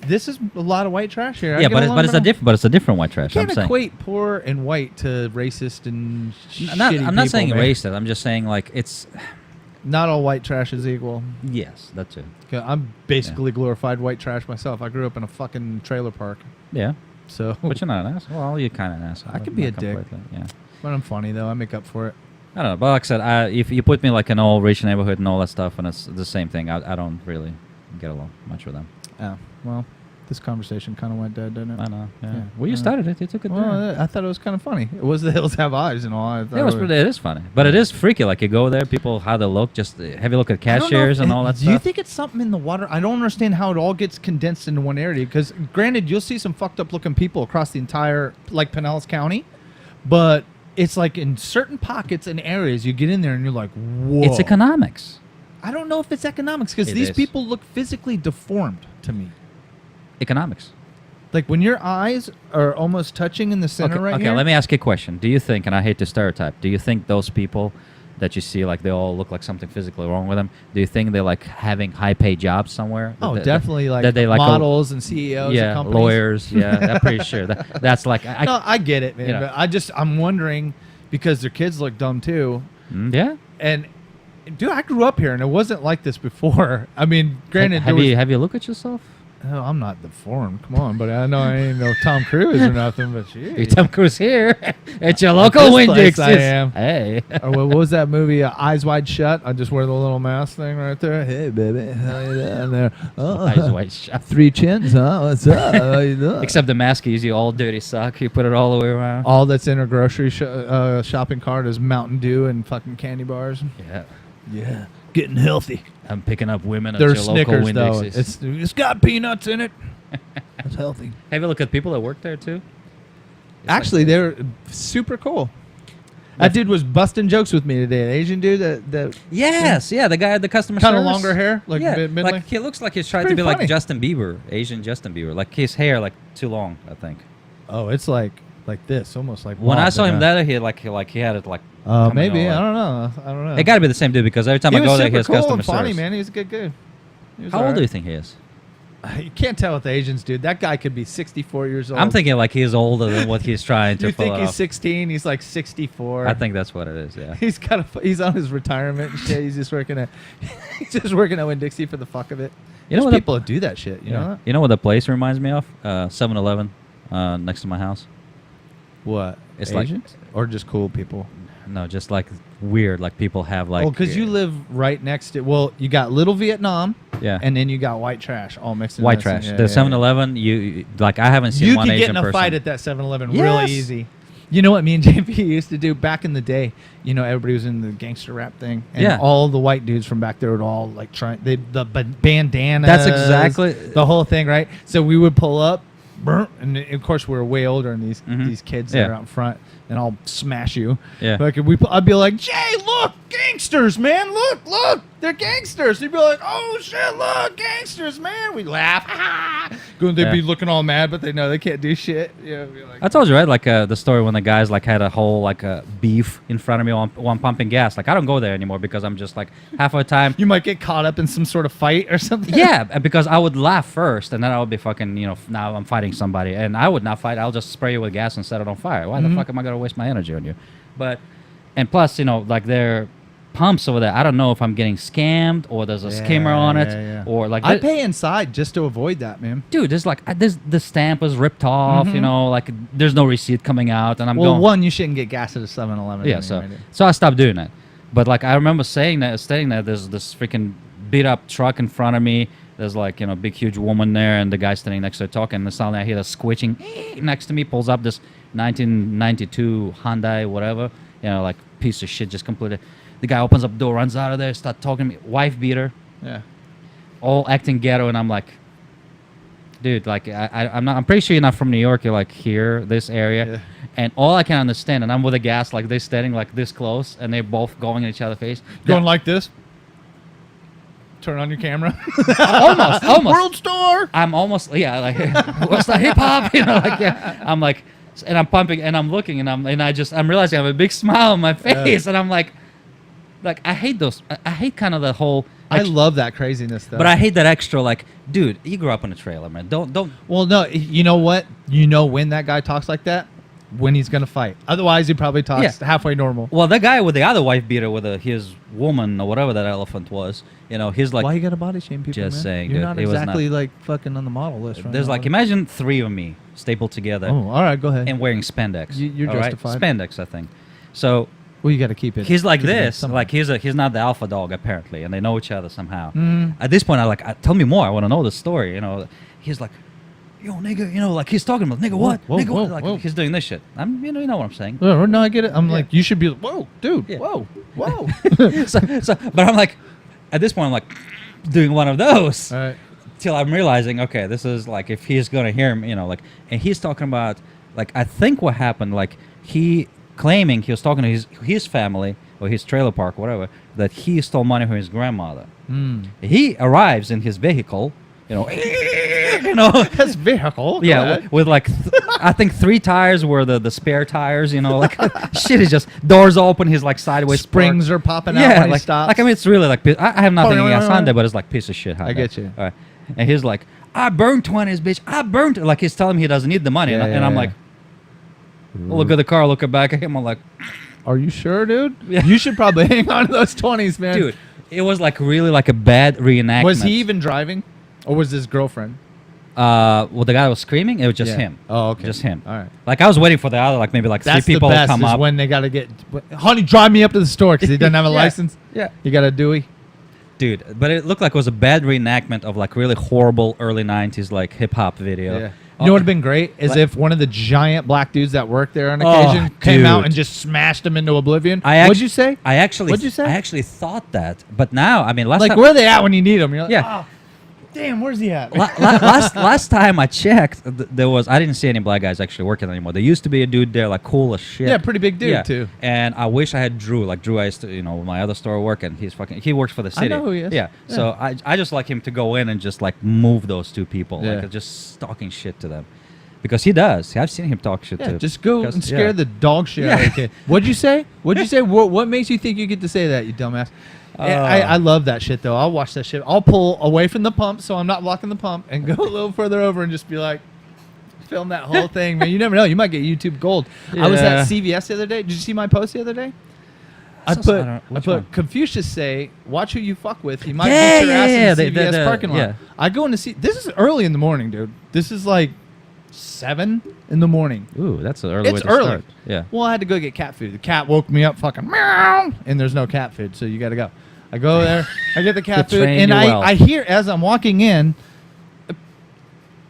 This is a lot of white trash here. yeah, but it's a different white trash. You I'm can't saying. equate poor and white to racist and I'm not shitty saying people, man. racist. I'm just saying like it's Not all white trash is equal. yes, that's it. 'Cause I'm basically glorified white trash myself. I grew up in a fucking trailer park, Yeah, so but you're not an asshole. Well, you're kind of an asshole. I could but be not a dick. completely, Yeah. but I'm funny though. I make up for it. I don't know, but like I said, if you put me like in an old rich neighborhood and all that stuff, and it's the same thing, I don't really get along much with them. Oh, well, this conversation kind of went dead, didn't it? I know. Yeah. Yeah. Well, you Yeah. started it. You took it there. Well, I thought it was kind of funny. It was the hills have eyes and all. I thought It is funny, but it is freaky. Like you go there, people how they look. Just have you look at I don't know cashiers if and it- all that Do stuff. you think it's something in the water? I don't understand how it all gets condensed into one area. Because granted, you'll see some fucked up looking people across the entire like Pinellas County, but it's like in certain pockets and areas you get in there and you're like, whoa. It's economics. I don't know if it's economics because It these is. people look physically deformed to me. Economics. Like when your eyes are almost touching in the center Okay, right okay, here. let me ask you a question. Do you think, and I hate to stereotype, do you think those people that you see, like they all look like something physically wrong with them, do you think they're like having high paid jobs somewhere? Oh, That- definitely like that they like models and CEOs yeah, of companies. lawyers. Yeah, I'm pretty sure. That's like, No, I get it, man. you know. But I'm wondering because their kids look dumb too. yeah. And dude, I grew up here and it wasn't like this before. I mean, granted, Have you looked at yourself? Oh, I'm not deformed. Come on, but I know I ain't no Tom Cruise or nothing. But Hey, shit. Tom Cruise here at your local this Winn place Dixie. I am. Hey. Or what was that movie? Eyes Wide Shut. I just wear the little mask thing right there. Hey, baby, how you doing there? Oh, Eyes wide shut. 3 chins, huh? What's up? How you doing? Except the mask is you all dirty sock. You put it all the way around. All that's in her grocery shopping cart is Mountain Dew and fucking candy bars. Yeah. Yeah, getting healthy. I'm picking up women at They're your local Snickers Winn though. Dixies. It's got peanuts in it. It's healthy. Have you looked at people that work there too? It's Actually, like- they're super cool. That dude was busting jokes with me today. An Asian dude that Yes, yeah, the guy at the customer kind of service. longer hair, like yeah, middling. like he looks like he's trying to Pretty be funny. like Justin Bieber, Asian Justin Bieber. Like his hair, like too long, I think. Oh, it's like this, almost like. When I blonde, saw him but, there, he had it like. coming maybe all, I like- don't know. It got to be the same dude because every time He I was go there, super he has cool customer and funny, service. man. He was a good dude. He was How old alright. do you think he is? You can't tell with the Asians, dude. That guy could be 64 years old. I'm thinking like he's older than what he's trying to You pull think it he's off. 16? He's like 64. I think that's what it is. Yeah. He's on his retirement and shit. He's just working at Winn-Dixie for the fuck of it. You know There's what the- people that do that shit. You know that? You know what the place reminds me of? 7-Eleven next to my house. What? It's like- Asians or just cool people? No, just like weird. Like people have like. Well, because you live right next to. Well, you got Little Vietnam. Yeah. And then you got white trash all mixed in. White that trash. thing. The 7-Eleven, you like I haven't seen You one could get Asian in a person. fight at that 7-Eleven Yes. really easy. You know what me and JP used to do back in the day? You know, everybody was in the gangster rap thing, and Yeah. all the white dudes from back there would all like try the bandanas. That's exactly- the whole thing, right? So we would pull up, and of course we were way older than these kids that Yeah. are out in front, and I'll smash you. Yeah. Like I'd be like, Jay, look, gangsters, man, look, they're gangsters. They'd be like, oh shit, look, gangsters, man. We laugh, they'd Yeah. be looking all mad, but they know they can't do shit. Yeah, be like, I told you, right? Like the story when the guys like had a whole like beef in front of me while I'm pumping gas. Like I don't go there anymore because I'm just like half of the time. you might get caught up in some sort of fight or something. Yeah, because I would laugh first, and then I would be fucking, now I'm fighting somebody, and I would not fight. I'll just spray you with gas and set it on fire. Why the fuck am I gonna waste my energy on you? And plus, like their pumps over there. I don't know if I'm getting scammed or there's a skimmer on it or like. I pay inside just to avoid that, man. Dude, there's like the stamp was ripped off. Like there's no receipt coming out, and I'm Well, going. one, you shouldn't get gas at a 7-Eleven. Yeah, so I stopped doing that. But like I remember stating that there's this freaking beat up truck in front of me. There's like big huge woman there, and the guy standing next to her talking. And suddenly I hear the squitching next to me. Pulls up this 1992 Hyundai, whatever. Like piece of shit, just completely. The guy opens up the door, runs out of there, start talking to me. Wife beater, Yeah. all acting ghetto, and I'm like, dude, like I'm pretty sure you're not from New York. You're like here, this area. Yeah. And all I can understand, and I'm with a gas, like they're standing like this close, and they're both going in each other's face. Going like this. Turn on your camera. almost. World Star. I'm almost, like, what's the hip hop? Like, yeah. I'm like, and I'm pumping, and I'm looking, and I'm realizing I have a big smile on my face, and I'm like I hate those. I hate kind of the whole. I love that craziness, though. But I hate that extra, like, dude, you grew up in a trailer, man. Don't. Well, no, you know what? You know when that guy talks like that? When he's gonna fight. Otherwise, he probably talks halfway normal. Well, that guy with the other wife beater with his woman or whatever that elephant was, he's like. Why you gotta body shame people? Just man? saying, You're dude, not it was exactly not- like fucking on the model list. Right There's now, like are imagine 3 of me stapled together. you? Oh, all right, go ahead. And wearing spandex. You're all right? justified. Spandex, I think. So Well, you got to keep it. he's like keep it this, somehow. like he's not the alpha dog apparently, and they know each other somehow. Mm. At this point, tell me more. I want to know the story. He's like, yo, nigga, like he's talking about nigga what, Whoa, nigga whoa, what, like whoa. he's doing this shit. You know what I'm saying. No, I get it. I'm Yeah. like, you should be. Whoa, dude. Yeah. Whoa. But I'm like, at this point, I'm like doing one of those. All right. Till I'm realizing, okay, this is like if he's gonna hear him, and he's talking about, like, I think what happened, like he claiming he was talking to his family or his trailer park, whatever, that he stole money from his grandmother. Mm. He arrives in his vehicle, That's vehicle. Go yeah, ahead. with like I think 3 tires were the spare tires, like shit is just doors open. He's like sideways Springs parked. are popping out Yeah, when he like stops. I mean, it's really like I have nothing Oh, against no. Honda, but it's like piece of shit. Honda. I get you. All right. And he's like, I burned 20s, bitch. I burnt it. Like he's telling me he doesn't need the money, Yeah, and I'm yeah, like, look at the car, looking back at him. I'm like, Are you sure, dude? Yeah. You should probably hang on to those 20s, man. dude, it was like really like a bad reenactment. Was he even driving, or was his girlfriend? Well, the guy was screaming. It was just Yeah. him. Oh, okay. Just him. All right. Like I was waiting for the other, like maybe like That's 3 people the to best come is up. when they got to get, honey, drive me up to the store because he doesn't have a Yeah. license. Yeah. You got a Dewey. Dude, but it looked like it was a bad reenactment of like really horrible early 90s like hip hop video. Yeah. You know what would have been great is Like- if one of the giant black dudes that worked there on Oh, occasion came out dude. and just smashed him into oblivion. I What'd you say? What'd you say? I actually thought that, but now I mean last Like, time, where are they at when you need them? You're like, Yeah. oh, damn, where's he at? last time I checked, I didn't see any black guys actually working anymore. There used to be a dude there like cool as shit. Yeah, pretty big dude, too. And I wish I had Drew. Like Drew, I used to, my other store work, and he works for the city. know who he is. Yeah. So I just like him to go in and just like move those 2 people, Yeah. like just talking shit to them, because he does. I've seen him talk shit Yeah, to. just go because- and scare yeah. the dog shit out of the kid. What'd you say? What'd you say? What makes you think you get to say that, you dumbass? I love that shit, though. I'll watch that shit. I'll pull away from the pump so I'm not blocking the pump and go a little further over and just be like, film that whole thing, man. You never know. You might get YouTube gold. I was Yeah. at CVS the other day. Did you see my post the other day? I So- I don't- put which one? Confucius say, watch who you fuck with. He might Yeah, beat your ass yeah, in the yeah. CVS parking lot. Yeah. I go in to see. This is early in the morning, dude. This is like 7 in the morning. Ooh, that's an early way It's to early. start. Yeah. Well, I had to go get cat food. The cat woke me up fucking meow, and there's no cat food, so you got to go. I go there, I get the cat They food, trained and you well. I hear as I'm walking in,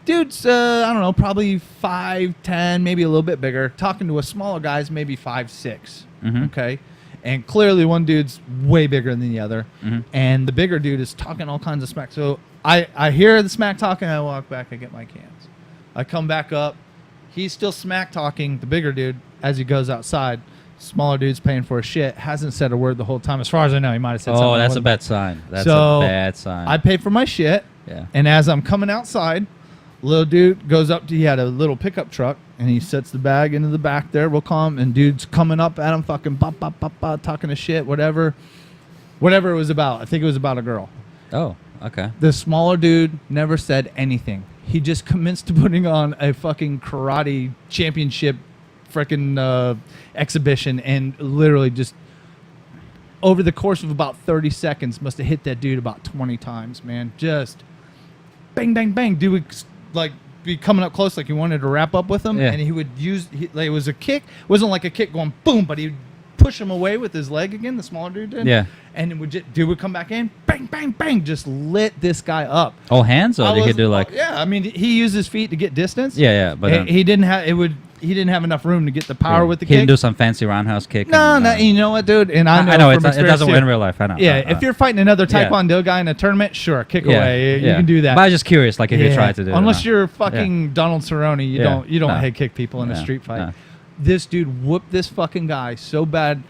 dude's, I don't know, probably 5'10", maybe a little bit bigger, talking to a smaller guy's maybe 5'6", Mhm. okay? And clearly one dude's way bigger than the other, Mhm. and the bigger dude is talking all kinds of smack. So I hear the smack talking, I walk back, I get my cans. I come back up, he's still smack talking, the bigger dude, as he goes outside. Smaller dude's paying for a shit, hasn't said a word the whole time. As far as I know, he might have said something. Oh, I that's a wasn't- bad sign. That's So, a bad sign. I paid for my shit, Yeah. and as I'm coming outside, little dude goes up to, he had a little pickup truck, and he sets the bag into the back there, real calm, and dude's coming up at him, fucking bop, bop, bop, bop, talking to shit, whatever it was about. I think it was about a girl. Oh, okay. The smaller dude never said anything. He just commenced to putting on a fucking karate championship freaking exhibition, and literally just over the course of about 30 seconds must have hit that dude about 20 times, man. Just bang, bang, bang. Dude would like be coming up close like he wanted to wrap up with him, Yeah. and he would use, like, it was a kick. It wasn't like a kick going boom, but he'd push him away with his leg again, the smaller dude did. Yeah. And it would dude would come back in, bang, bang, bang, just lit this guy up. Oh, hands, or I did he was- do like? yeah, I mean, he used his feet to get distance. Yeah, but then- he didn't have he didn't have enough room to get the power Yeah. with the He kick. didn't do some fancy roundhouse kick. No, and, no, you know what, dude? And I know, I know from it experience doesn't too. work in real life. I know. Yeah, if you're fighting another Yeah. Taekwondo guy in a tournament, sure, kick yeah, away. You yeah. can do that. But I was just curious, like if you tried to do it. or Unless not. you're fucking Donald Cerrone, you Yeah. don't No. head kick people in a No. street fight. No. This dude whooped this fucking guy so bad,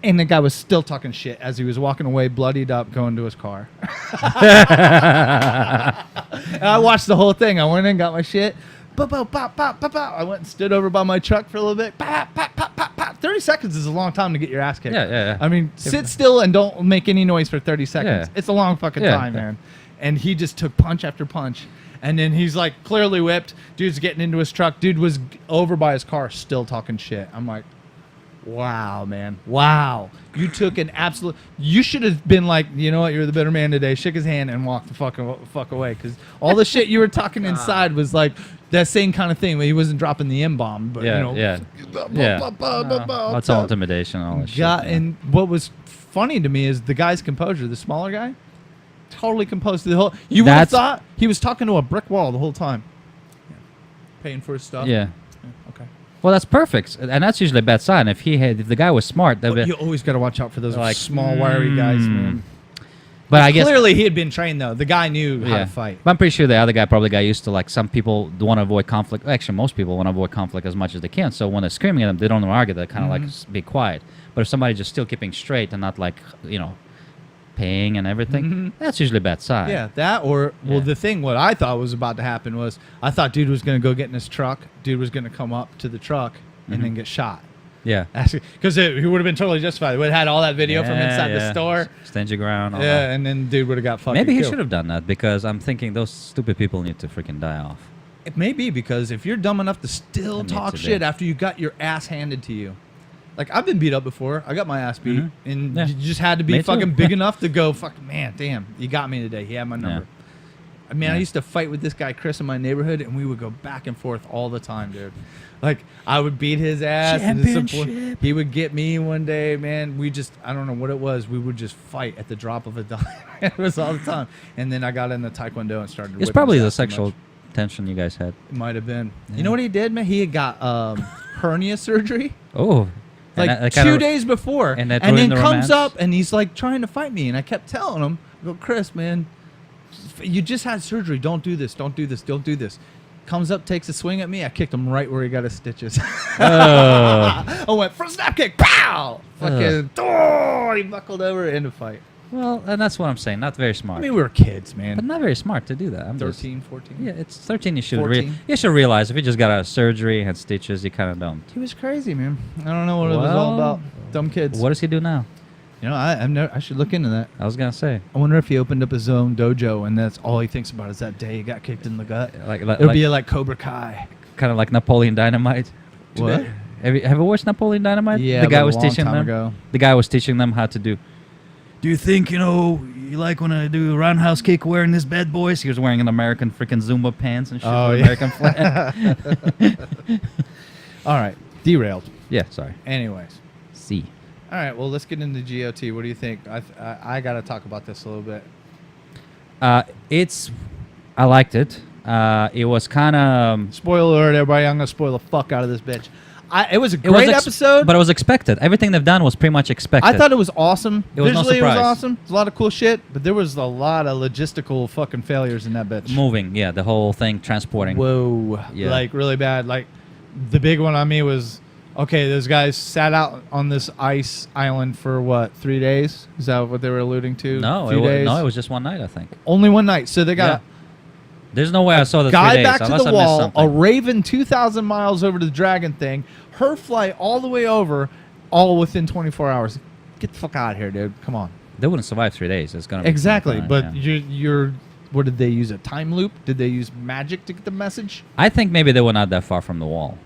and the guy was still talking shit as he was walking away, bloodied up, going to his car. And I watched the whole thing. I went in, got my shit. Pop, pop, pop, pop, pop, pop. I went and stood over by my truck for a little bit. Pop, pop, pop, pop, pop. 30 seconds is a long time to get your ass kicked. Yeah. I mean, sit still and don't make any noise for 30 seconds. Yeah. It's a long fucking Yeah. time, man. And he just took punch after punch. And then he's like clearly whipped. Dude's getting into his truck. Dude was over by his car still talking shit. I'm like, wow, man. Wow. You took an absolute... You should have been like, you know what? You're the better man today. Shook his hand and walked the fuck away. Because all the shit you were talking inside was like that same kind of thing where he wasn't dropping the M-bomb. But, Yeah, you know... yeah. Yeah. That's all intimidation and all that shit. Yeah, yeah. and what was funny to me is the guy's composure, the smaller guy, totally composed the whole... You would have That's- thought he was talking to a brick wall the whole time. Yeah. Paying for his stuff. Yeah. Okay. Well, that's perfect, and that's usually a bad sign. If the guy was smart, that But would. you always got to watch out for those Like, small, wiry guys, man. But I guess Clearly he had been trained, though. The guy knew how to fight. But I'm pretty sure the other guy probably got used to, like, some people want to avoid conflict. Actually, most people want to avoid conflict as much as they can. So when they're screaming at them, they don't want to argue. They kind of like be quiet. But if somebody's just still keeping straight and not, like, paying and everything, that's usually a bad sign. Yeah, that or... Well, Yeah. what I thought was about to happen was I thought dude was going to go get in his truck. Dude was going to come up to the truck and then get shot. Yeah. Because he would have been totally justified. He would have had all that video from inside the store. Stand your ground. All Yeah, that. and then dude would have got fucking Maybe he killed. should have done that because I'm thinking those stupid people need to freaking die off. It may be because if you're dumb enough to still That needs talk to be. shit after you got your ass handed to you. Like, I've been beat up before. I got my ass beat. And Yeah. you just had to be Me too. fucking big enough to go, fucking, man, damn, you got me today. He had my number. I mean, I Yeah. used to fight with this guy, Chris, in my neighborhood, and we would go back and forth all the time, dude. Like, I would beat his ass. And Championship. he would get me one day, man. I don't know what it was. We would just fight at the drop of a dime. It was all the time. And then I got into Taekwondo and started It's whipping probably his the ass too much. sexual tension you guys had. It might have been. Yeah. You know what he did, man? He had got hernia surgery Oh. And like that kinda- 2 days before, and that then ruined the comes romance? up and he's like trying to fight me, and I kept telling him, I go, Chris, man, you just had surgery. Don't do this. Don't do this. Don't do this. Comes up, takes a swing at me. I kicked him right where he got his stitches. Oh. I went front snap kick, pow! Fucking, oh, he buckled over, end of fight. Well, and that's what I'm saying. Not very smart. I mean, we were kids, but man. not very smart to do that. I'm just- 13, 14. Yeah, it's 13. You should 14. you should realize if you just got a surgery and had stitches, you kind of don't. He was crazy, man. I don't know what it was all Well, about. Dumb kids. What does he do now? You know, I should look into that. I was gonna say I wonder if he opened up his own dojo and that's all he thinks about is that day he got kicked in the gut. It'll be like Cobra Kai. kind of like Napoleon Dynamite. What? Have you watched Napoleon Dynamite? Yeah, the guy but was a long teaching time them. ago. The guy was teaching them how to do. do you think, you like when I do a roundhouse kick wearing this bad boys? He was wearing an American freaking Zumba pants and shit. Oh, with yeah. American flag. All right, derailed. Yeah, sorry. Anyways. C. All right, well, let's get into GOT. What do you think? I got to talk about this a little bit. I liked it. It was kind of... Spoiler alert, everybody. I'm going to spoil the fuck out of this bitch. It was a great episode. But it was expected. Everything they've done was pretty much expected. I thought it was awesome. It was no Visually, it was surprise. awesome. There's a lot of cool shit, but there was a lot of logistical fucking failures in that bitch. Moving, yeah, the whole thing, transporting. Whoa. Yeah. Like, really bad. Like, the big one on me was, okay, those guys sat out on this ice island for, what, 3 days? Is that what they were alluding to? No, Few days? it was just one night, I think. Only one night. So they got There's no way I saw the 3 guy days, back to unless the I missed wall, something. a Raven 2,000 miles over to the Dragon thing, her flight all the way over, all within 24 hours. Get the fuck out of here, dude. Come on. They wouldn't survive 3 days. It's gonna be Exactly. something, But yeah. you're what did they use? A time loop? Did they use magic to get the message? I think maybe they were not that far from the wall.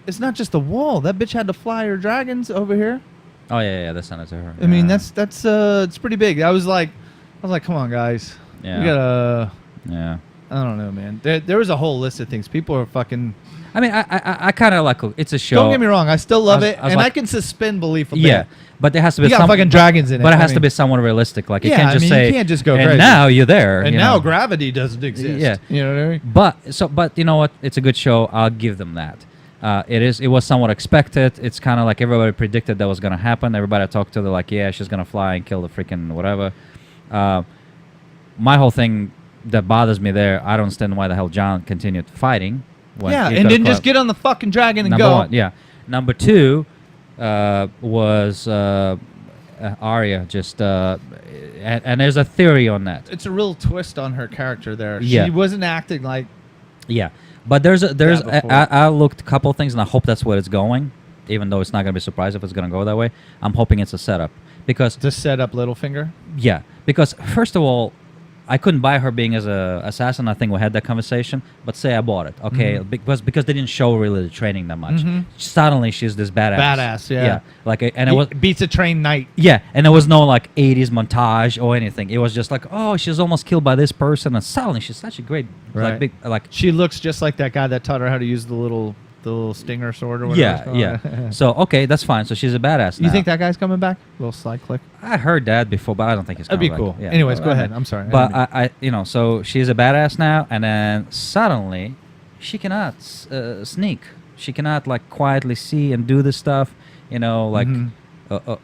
It's not just the wall. That bitch had to fly her dragons over here. Oh yeah, they sent it to her. I mean, Yeah. that's it's pretty big. I was like, come on, guys. Yeah. We gotta. Yeah. I don't know, man. There was a whole list of things. People are fucking. I mean, I kind of like it's a show. Don't get me wrong. I still love I was- it, I was and I like- can suspend belief a bit. Yeah, but there has to be You got some fucking dragons in it. But it I has to mean- be somewhat realistic. Like you Yeah, can't I just mean, say. you can't just go and crazy. now you're there. And you now know? gravity doesn't exist. Yeah. You know what I mean? But you know what? It's a good show. I'll give them that. It was somewhat expected. It's kind of like everybody predicted that was gonna happen. Everybody I talked to, they're like, yeah, she's gonna fly and kill the freaking whatever. My whole thing that bothers me there, I don't understand why the hell John continued fighting. When Yeah, he and could've then just caught- get on the fucking dragon and Number go. one, yeah. Number two was Arya. Just and there's a theory on that. It's a real twist on her character there. Yeah. She wasn't acting like. Yeah, but there's before. I looked a couple things and I hope that's where it's going. Even though it's not gonna be surprised if it's gonna go that way, I'm hoping it's a setup because To set up Littlefinger. yeah, because first of all, I couldn't buy her being as a assassin. I think we had that conversation. But say I bought it, okay, because they didn't show really the training that much. Suddenly she's this badass. Badass, yeah. Like and it was Beats a trained knight. yeah, and there was no like 80s montage or anything. It was just like, oh, she's almost killed by this person, and suddenly she's such a great Right. like big like She looks just like that guy that taught her how to use the little stinger sword or whatever. yeah yeah. So okay, that's fine. So she's a badass. You now. think that guy's coming back? Little slide click. I heard that before, but I don't think it's That'd coming be back. cool. Yeah. Anyways, go ahead. I'm sorry. But I so she's a badass now, and then suddenly she cannot sneak. She cannot like quietly see and do this stuff. You know, like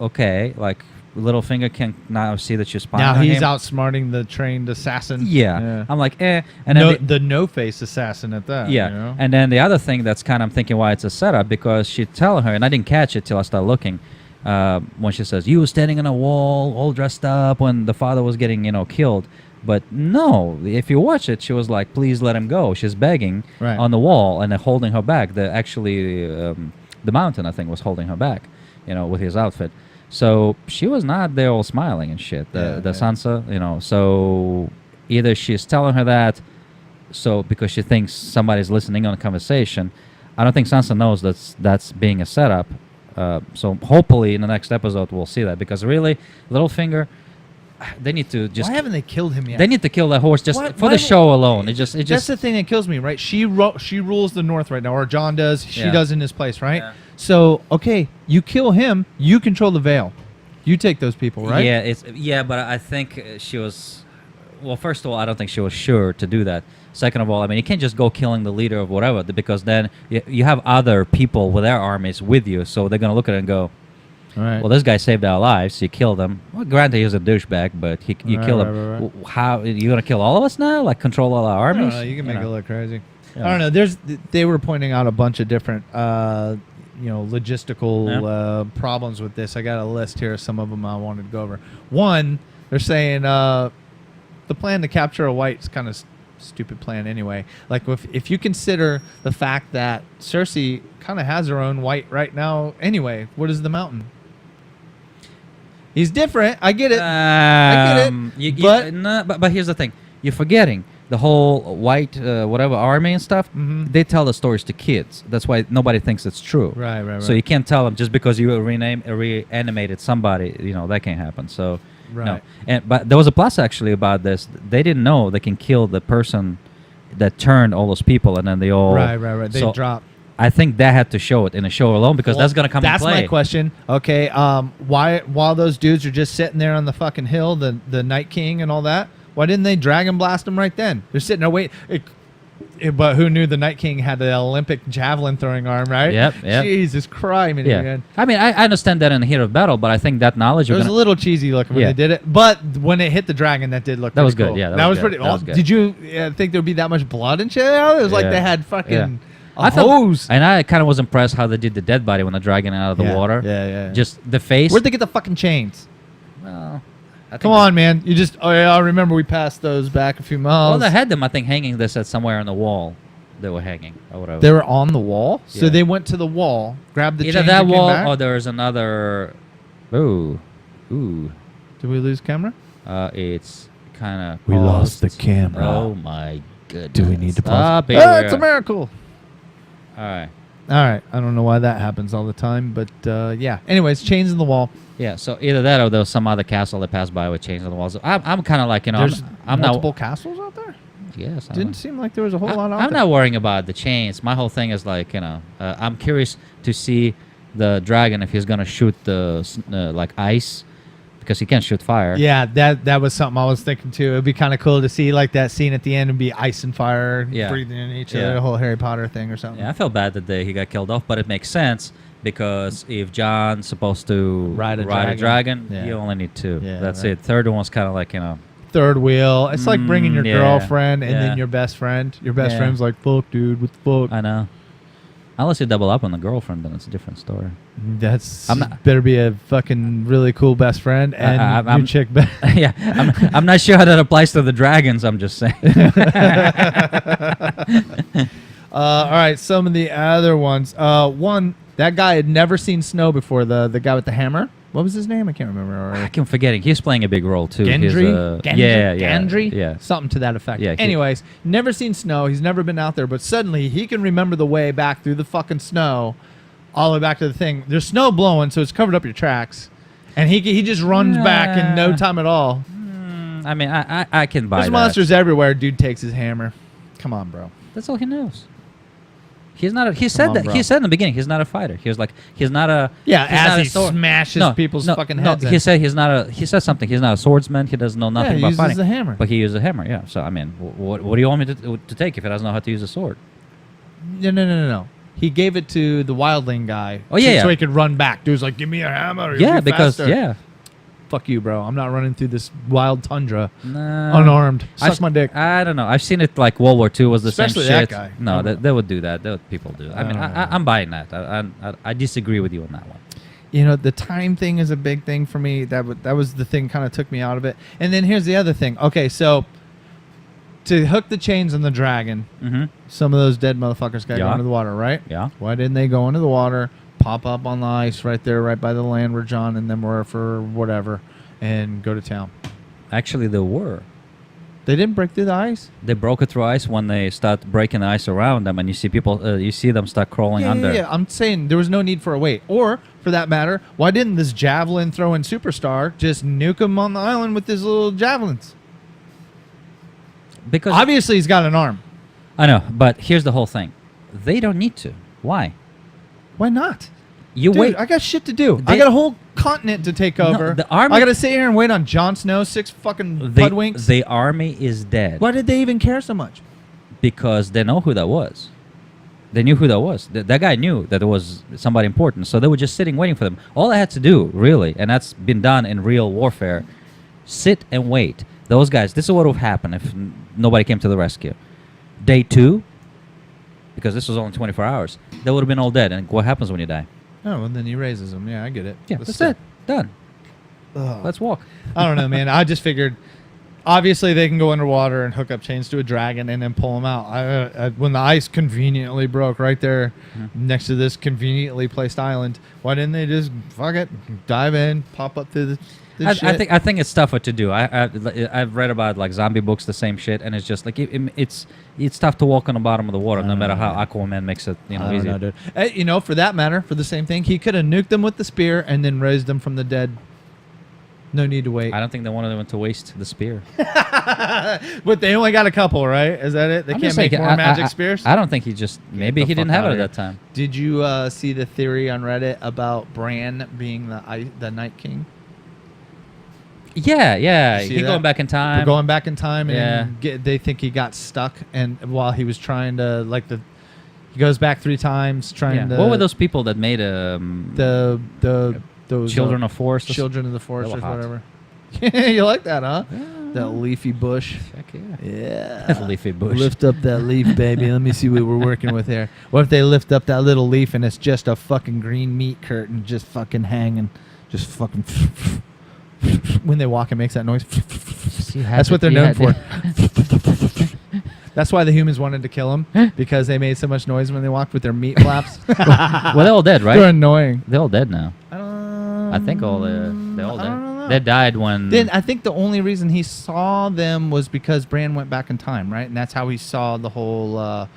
okay, like Littlefinger can now see that she's spying now on he's him. outsmarting the trained assassin. Yeah. I'm like, and then No, the no-face assassin at that. yeah, You know? and then the other thing that's kind of I'm thinking why it's a setup because she tell her, and I didn't catch it till I started looking. When she says you were standing on a wall, all dressed up, when the father was getting killed, but no, if you watch it, she was like, "Please let him go." She's begging Right. on the wall and they're holding her back. The mountain I think was holding her back, with his outfit. So she was not there all smiling and shit. The Sansa, So either she's telling her that, so because she thinks somebody's listening on a conversation. I don't think Sansa knows that's being a setup. So hopefully in the next episode we'll see that because really, Littlefinger, they need to just Why haven't they killed him yet? they need to kill that horse just Why- for why the won't- show alone. It just That's the thing that kills me, right? She rules the North right now, or John does. She Yeah. does in his place, right? Yeah. So okay, you kill him, you control the Vale. You take those people, right? Yeah, but I think she was. Well, first of all, I don't think she was sure to do that. Second of all, I mean, you can't just go killing the leader of whatever because then you have other people with their armies with you, so they're gonna look at it and go, All right. "Well, this guy saved our lives. So you killed him. Well, granted, he was a douchebag, but you Right, kill right, him. right, right. How you gonna kill all of us now? Like control all our I don't armies? know, you can make it look crazy. Yeah. I don't know. They were pointing out a bunch of different, logistical problems with this. I got a list here. Some of them I wanted to go over. One, they're saying the plan to capture a white is kind of stupid plan anyway. Like if you consider the fact that Cersei kind of has her own white right now anyway. What is the Mountain? He's different. I get it. I get it. But here's the thing: you're forgetting the whole white whatever army and stuff. Mhm. They tell the stories to kids. That's why nobody thinks it's true. Right. So you can't tell them just because you reanimated somebody. That can't happen. So Right. No. But there was a plus actually about this. They didn't know they can kill the person that turned all those people, and then they all Right. They so drop. I think that had to show it in a show alone because that's gonna come That's in play. my question. Okay, why while those dudes are just sitting there on the fucking hill, the Night King and all that, why didn't they dragon blast them right then? They're sitting there waiting. But who knew the Night King had the Olympic javelin throwing arm, right? Yep. Jesus Christ, man. I mean, I understand that in the heat of battle, but I think that knowledge It was a little cheesy looking when Yeah. they did it, but when it hit the dragon, that did look. That was pretty good, cool. yeah, that that was was good. pretty. That was Oh, good. did you think there would be that much blood and shit? It was like Yeah. they had fucking Yeah. a hose. And I kind of was impressed how they did the dead body when the dragon out of the water. Yeah. Just the face. Where'd they get the fucking chains? Well, I think Come on, man. You just. Oh yeah, I remember we passed those back a few miles. Well, they had them, I think, hanging. They said somewhere on the wall. They were hanging or whatever. They were on the wall, so Yeah. they went to the wall, grabbed the Either chains that and came wall back? or there's another. Ooh. Did we lose camera? It's kind of. We lost the camera. Oh my goodness. Do we need to pause? Ah, baby. It's a miracle. All right. All right. I don't know why that happens all the time, but yeah. Anyways, chains in the wall. Yeah. So either that or there was some other castle that passed by with chains on the walls. I'm kind of like There's I'm multiple castles out there. Yes. Didn't seem like there was a whole lot out I'm there. not worrying about the chains. My whole thing is like I'm curious to see the dragon if he's gonna shoot the like ice because he can't shoot fire. Yeah, that was something I was thinking too. It'd be kind of cool to see like that scene at the end and be ice and fire Yeah. breathing in each Yeah. other, the whole Harry Potter thing or something. Yeah, I felt bad that he got killed off, but it makes sense because if John's supposed to Ride a dragon, Yeah. you only need two. Yeah, That's right. it. Third one's kind of like Third wheel. It's like bringing your yeah, girlfriend and yeah. then your best friend. Your best Yeah. friend's like, fuck, dude, what the fuck? I know. Unless you double up on the girlfriend, then it's a different story. That's I'm not- better be a fucking really cool best friend and I'm- your chick best. Yeah, I'm not sure how that applies to the dragons. I'm just saying. All right, some of the other ones. One, that guy had never seen snow before. The guy with the hammer. What was his name? I can't remember. I keep forgetting. He's playing a big role too. He's, Gendry? yeah, Gendry? yeah. Something to that effect. Yeah, Anyways, never seen snow. He's never been out there, but suddenly he can remember the way back through the fucking snow, all the way back to the thing. There's snow blowing, so it's covered up your tracks, and he just runs back in no time at all. I mean, I can buy There's that. monsters everywhere. Dude takes his hammer. Come on, bro. That's all he knows. He's not. He said on, that. bro. He said in the beginning he's not a fighter. He was like he's not a. Yeah, he's as not a he sword- smashes people's fucking heads in. He said he's not a. He said something. He's not a swordsman. He doesn't know nothing he about uses fighting. the hammer. But he uses a hammer. Yeah. So I mean, what do you want me to take if he doesn't know how to use a sword? No. He gave it to the wildling guy. Oh, yeah, so yeah. he could run back. Dude's like, give me a hammer. You'll Yeah, be because faster." yeah. Fuck you, bro. I'm not running through this wild tundra Nah. unarmed. I've Suck my dick. I don't know. I've seen it like World War II was the Especially same that shit. guy. No, I don't they would do that. People do. I I mean, don't know. I'm buying that. I disagree with you on that one. You know, the time thing is a big thing for me. That was the thing kind of took me out of it. And then here's the other thing. Okay, so to hook the chains on the dragon, Mm-hmm. some of those dead motherfuckers got to go Yeah. into the water, right? Yeah. Why didn't they go into the water, pop up on the ice right there, right by the land where John and them were for whatever, and go to town? Actually, there were. They didn't break through the ice? They broke it through ice when they start breaking the ice around them, and you see people. You see them start crawling under. Yeah. I'm saying there was no need for a wait. Or, for that matter, why didn't this javelin throwing superstar just nuke him on the island with his little javelins? Because Obviously, he's got an arm. I know, but here's the whole thing: they don't need to. Why? Why not? You Dude, wait. I got shit to do. I They- got a whole continent to take over. the army- I got to sit here and wait on Jon Snow, 6 fucking the, Budwinks. the army is dead Why did they even care so much? because they know who that was. They knew who that was. That guy knew that it was somebody important, so they were just sitting waiting for them. All they had to do, really, and that's been done in real warfare, sit and wait. Those guys, this is what would have happened if nobody came to the rescue. Day 2, because this was only 24 hours, they would have been all dead. And what happens when you die? Oh, well, then he raises them. Yeah, I get it. Yeah, But that's still. it. Done. Ugh. Let's walk. I don't know, man. I just figured, obviously, they can go underwater and hook up chains to a dragon and then pull them out. When the ice conveniently broke right there next to this conveniently placed island, why didn't they just fuck it, dive in, pop up through the shit? I think it's tougher to do. I've read about like zombie books, the same shit, and it's just like it's tough to walk on the bottom of the water, no matter how Aquaman makes it I don't easy. know, dude. Hey, for that matter, for the same thing, he could have nuked them with the spear and then raised them from the dead. No need to wait. I don't think they wanted them to waste the spear. But they only got a couple, right? Is that it? They I'm can't just make saying, more magic spears? I don't think he just... Maybe the he didn't fuck have it outta at that here. time. Did you see the theory on Reddit about Bran being the Night King? Yeah. You see He that? going back in time. We're going back in time, Yeah. and they think he got stuck, and while he was trying to he goes back 3 times trying to. What were those people that made those Children of Forest? Children of the Forest They or were hot. whatever? You like that, huh? That leafy bush. Heck yeah. Yeah. Leafy bush. Lift up that leaf, baby. Let me see what we're working with here. What if they lift up that little leaf and it's just a fucking green meat curtain just fucking hanging, just fucking. When they walk, it makes that noise. That's what they're known for. That's why the humans wanted to kill them, because they made so much noise when they walked with their meat flaps. Well, they're all dead, right? They're annoying. They're all dead now. I think they're all I dead. don't know. They died when... Then I think the only reason he saw them was because Bran went back in time, right? And that's how he saw the whole, No,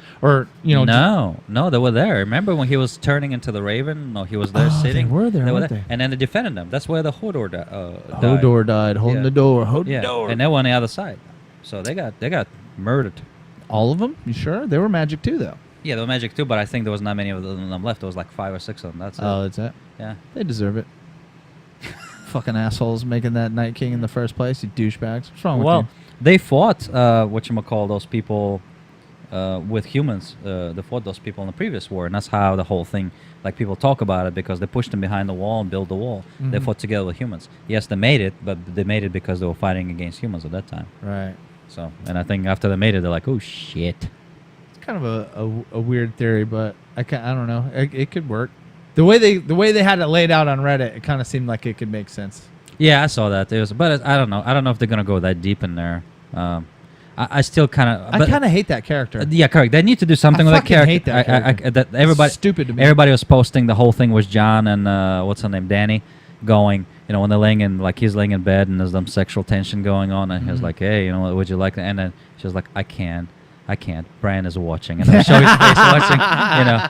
they were there. Remember when he was turning into the Raven? No, he was there sitting. They were there, weren't they? And then they defended them. That's where the Hodor died. Hodor died, holding Yeah. the door. Hold the Yeah, door. and they were on the other side. So they got murdered. All of them? You sure? They were magic too, though. Yeah, they were magic too, but I think there was not many of them left. There was like 5 or 6 of them. That's it. Oh, that's it? Yeah. They deserve it. Fucking assholes making that Night King in the first place, you douchebags. What's wrong with Well, you? they fought whatchamacall, those people with humans. They fought those people in the previous war, and that's how the whole thing, like people talk about it, because they pushed them behind the wall and built the wall. They Mhm. fought together with humans. Yes, they made it, but they made it because they were fighting against humans at that time. Right. So, and I think after they made it, they're like, oh shit. It's kind of a weird theory, but I don't know. It could work. The way they had it laid out on Reddit, it kind of seemed like it could make sense. Yeah, I saw that. It was, but I don't know. I don't know if they're gonna go that deep in there. I still kind of. I kind of hate that character. Yeah, correct. They need to do something I with that fucking character. hate that character. That everybody, It's stupid to me. Everybody was posting the whole thing was John and what's her name, Danny, going. You know, when they're laying in, like he's laying in bed and there's some sexual tension going on, and he's like, "Hey, you know, would you like that?" And then she's like, "I can't. Bran is watching," and they show his face watching, you know.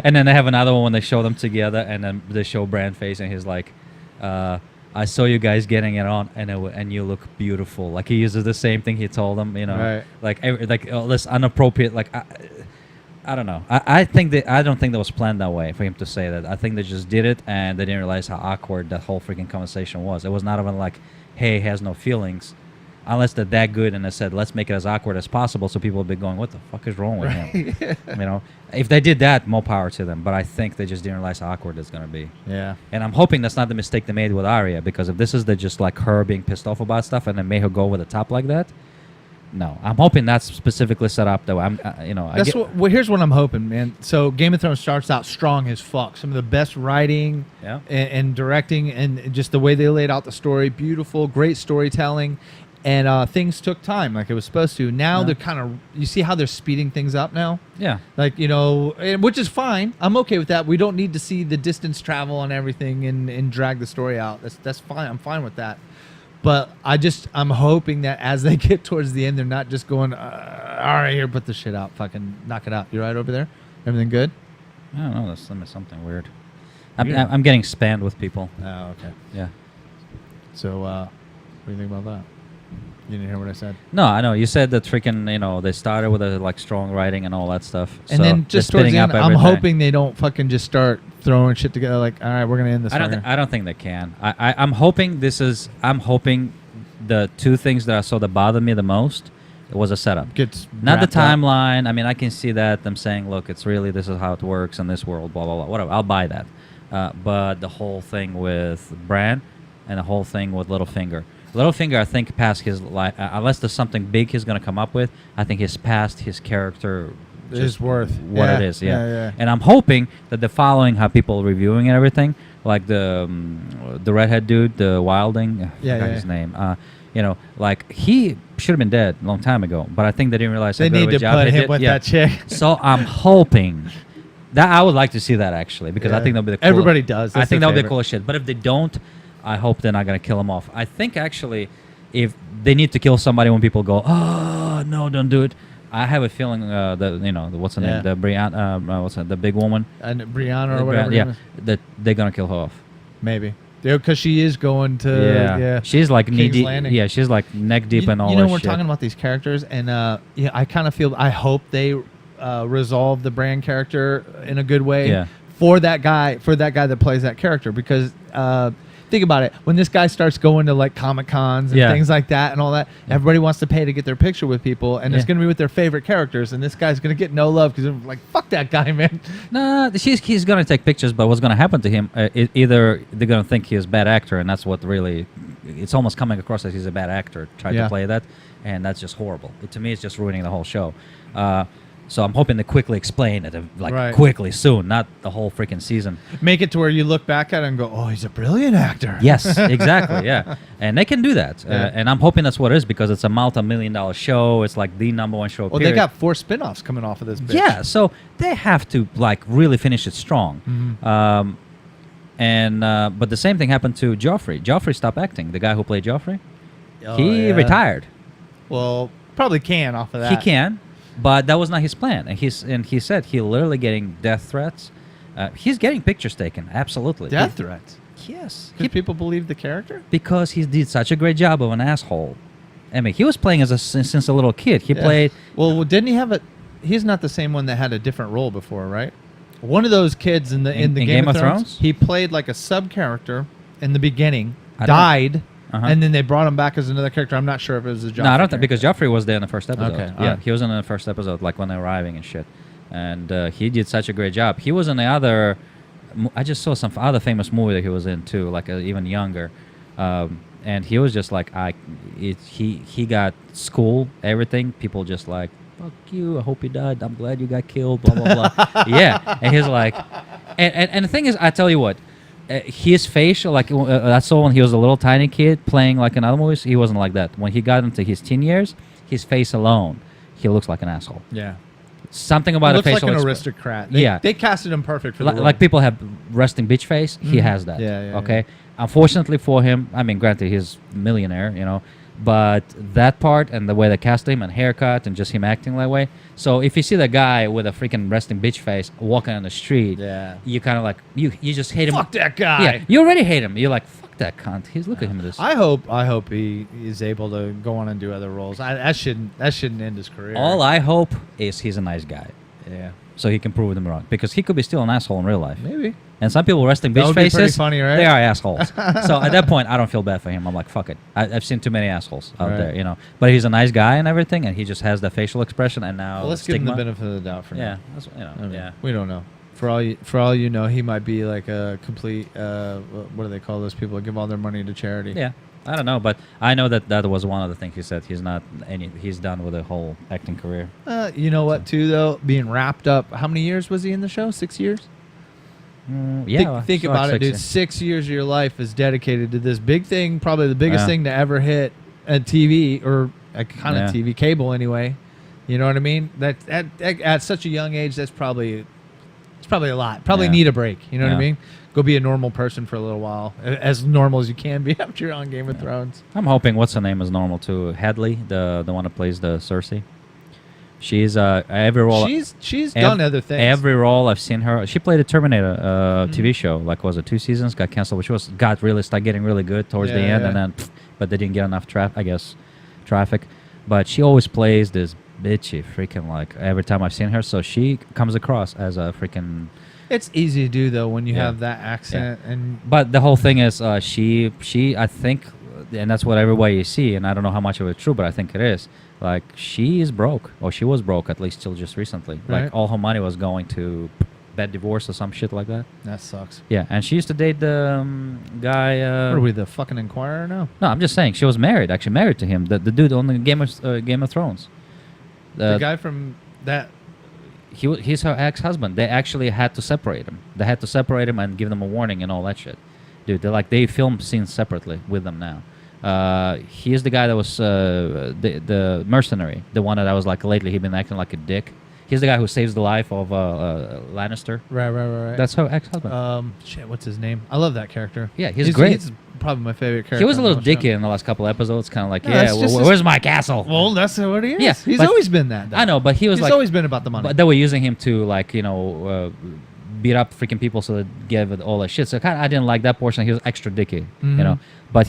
And then they have another one when they show them together, and then they show Bran face, and he's like, "I saw you guys getting it on, and you look beautiful." Like he uses the same thing he told them, you know, Right. like all this inappropriate. Like I don't know. I don't think that was planned that way for him to say that. I think they just did it, and they didn't realize how awkward that whole freaking conversation was. It was not even like, "Hey, he has no feelings." Unless they're that good and they said, let's make it as awkward as possible, so people will be going, what the fuck is wrong with him? You know, if they did that, more power to them. But I think they just didn't realize how awkward it's going to be. Yeah. And I'm hoping that's not the mistake they made with Arya, because if this is just like her being pissed off about stuff and then made her go over the top like that, no. I'm hoping that's specifically set up that way. Here's what I'm hoping, man. So Game of Thrones starts out strong as fuck. Some of the best writing and directing, and just the way they laid out the story, beautiful, great storytelling. And things took time, like it was supposed to. Now they're kind of, you see how they're speeding things up now? Yeah. Like, you know, which is fine. I'm okay with that. We don't need to see the distance travel and everything and drag the story out. That's fine. I'm fine with that. But I'm hoping that as they get towards the end, they're not just going, all right, here, put the shit out. Fucking knock it out. You right over there? Everything good? I don't know. There's something weird. I'm getting spammed with people. Oh, okay. Yeah. So, what do you think about that? You didn't hear what I said? No, I know. You said that freaking, you know, they started with a like strong writing and all that stuff. And so then just they're towards the speeding end, up I'm everything. hoping they don't fucking just start throwing shit together like, all right, we're going to end this. I don't think they can. I'm hoping the two things that I saw that bothered me the most was a setup. Gets Not the wrapped up. timeline. I mean, I can see that, them saying, look, it's really, this is how it works in this world, blah, blah, blah, whatever. I'll buy that. But the whole thing with Bran and the whole thing with Littlefinger. Littlefinger, I think, past his life, unless there's something big he's going to come up with, I think he's past his character Is worth what yeah, it is. yeah. And I'm hoping that the following, how people reviewing and everything, like the redhead dude, the Wilding, I forgot his name. You know, like he should have been dead a long time ago, but I think they didn't realize They how good need of a to job put they him did. with that chick. So I'm hoping that I would like to see that actually, because I think that'll be the coolest. Everybody does. I That's think their that'll be the favorite. coolest shit. But if they don't, I hope they're not gonna kill him off. I think actually, if they need to kill somebody when people go, oh no, don't do it. I have a feeling what's her name, the Brianna, the big woman, And Brianna or whatever. that they're gonna kill her off. Maybe. because she is going to yeah. She's like knee King's deep. Landing. Yeah, she's like neck deep in all You know, that we're shit. talking about these characters, and yeah, I kind of feel I hope they resolve the Bran character in a good way Yeah. for that guy that plays that character, because think about it, when this guy starts going to like Comic Cons and Yeah. things like that and all that, everybody wants to pay to get their picture with people, and it's Yeah. going to be with their favorite characters, and this guy's going to get no love because they're like, fuck that guy, man. Nah, he's gonna take pictures, but what's gonna happen to him? Either they're gonna think he's a bad actor, and that's what really, it's almost coming across as he's a bad actor trying Yeah. to play that, and that's just horrible. To me, it's just ruining the whole show. So I'm hoping to quickly explain it, like Right. quickly soon, not the whole freaking season. Make it to where you look back at it and go, oh, he's a brilliant actor. Yes, exactly. Yeah, and they can do that, Yeah. and I'm hoping that's what it is, because it's a multi-million-dollar show. It's like the #1 show. Well, period. they got 4 spin-offs coming off of this bitch. Yeah, so they have to like really finish it strong. Mhm. But the same thing happened to Joffrey. Joffrey stopped acting. The guy who played Joffrey, Oh, he yeah. retired. Well, probably can off of that. He can, but that was not his plan. And he said he literally getting death threats. He's getting pictures taken. Absolutely. Death threats. Yes. Because people believe the character? Because he did such a great job of an asshole. I mean, he was playing since a little kid. He Yeah. played. Well, didn't he have a? He's not the same one that had a different role before, right? One of those kids in the In Game of Thrones, he played like a sub character in the beginning, I don't- died, Uh-huh. and then they brought him back as another character. I'm not sure if it was a Joffrey. No, I don't think, because character. Joffrey was there in the first episode. Okay, Yeah, alright. he was in the first episode, like when they're arriving and shit. And he did such a great job. He was in the other. I just saw some other famous movie that he was in too, like even younger. And he was just like, he got school, everything. People just like, fuck you. I hope you died. I'm glad you got killed. Blah blah blah. Yeah, and he's like, and the thing is, I tell you what. His facial, like I saw when he was a little tiny kid playing like in other movies, he wasn't like that. When he got into his teen years, his face alone, he looks like an asshole. Yeah, Something he about looks a like facial an expression. aristocrat. Yeah. They casted him perfect for the role. Like people have resting bitch face, he has that. Yeah, yeah, okay. yeah. Unfortunately for him, I mean, granted, he's a millionaire, you know, but that part and the way they cast him and haircut and just him acting that way. So if you see the guy with a freaking resting bitch face walking on the street, Yeah. you kind of like you just hate him. Fuck that guy. Yeah, you already hate him. You're like, fuck that cunt. He's look at him this. I hope he is able to go on and do other roles. That shouldn't end his career. All I hope is he's a nice guy, yeah, so he can prove them wrong, because he could be still an asshole in real life. maybe. And some people resting That bitch would be pretty faces, funny, right? they are assholes. So at that point, I don't feel bad for him. I'm like, fuck it. I've seen too many assholes out Right. there, you know. But he's a nice guy and everything, and he just has the facial expression. And now Well, let's stigma. give him the benefit of the doubt for Yeah, now. that's, you know, I mean, yeah. we don't know. For all you know, he might be like a complete. What do they call those people that give all their money to charity? Yeah, I don't know, but I know that was one of the things he said. He's done with the whole acting career. You know what? Too though, being wrapped up. How many years was he in the show? 6 years. Yeah, Think so about like it, dude. 6 6 years of your life is dedicated to this big thing, probably the biggest Yeah. thing to ever hit a TV or a kind of Yeah. TV cable anyway. You know what I mean? That at such a young age, it's probably a lot. Probably Yeah. need a break. You know what I Yeah. mean? Go be a normal person for a little while, as normal as you can be after you're on Game of Thrones. I'm hoping what's her name is normal too. Hadley, the one that plays the Cersei. She's every role. She's done other things. Every role I've seen her, she played a Terminator TV show. Like, was it 2 seasons? Got canceled, which got really started getting really good towards the Yeah, end, yeah. and then, but they didn't get enough traffic. But she always plays this bitchy freaking like every time I've seen her. So she comes across as a freaking. It's easy to do though when you Yeah. have that accent and But the whole thing is, she I think, and that's what everybody you see, and I don't know how much of it's true, but I think it is. Like, she is broke, or she was broke at least till just recently. Right. Like, all her money was going to bad divorce or some shit like that. that sucks. Yeah, and she used to date the guy. What are we, the fucking Inquirer now? No, I'm just saying she was actually married to him. The dude on the Game of Thrones. The guy from that. He's her ex-husband. They actually had to separate him. They had to separate him and give them a warning and all that shit. Dude, they film scenes separately with them now. He's the guy that was the mercenary, the one that I was like lately. He'd been acting like a dick. He's the guy who saves the life of Lannister. Right. That's her ex-husband. Shit, what's his name? I love that character. Yeah, he's great. He's probably my favorite character. He was a on little the whole dicky show. in the last couple episodes, kind of like, No, yeah, that's just where's my castle? Well, that's what he is. Yeah, He's but- always been that. Though. I know, but he was He's like, always been about the money. but they were using him to like, beat up freaking people, so they gave it all that shit. So kind of I didn't like that portion. He was extra dicky, Mhm. you know. But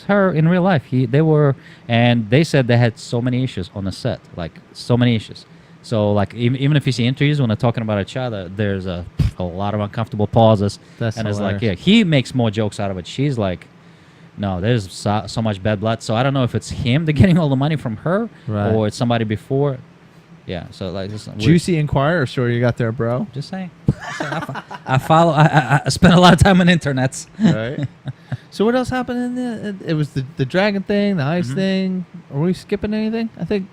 her in real life, they were, and they said they had so many issues on the set, like so many issues. So like even if you see interviews when they're talking about each other, there's a lot of uncomfortable pauses. That's and it's like, hilarious. he makes more jokes out of it. She's like, no, there's so much bad blood. So I don't know if it's him that getting all the money from her, Right. or it's somebody before. Yeah. So like, this Juicy Inquirer story you got there, bro. Just saying. I follow. I spend a lot of time on internets. Right. So what else happened in the? It was the dragon thing, the ice thing. Are we skipping anything? I think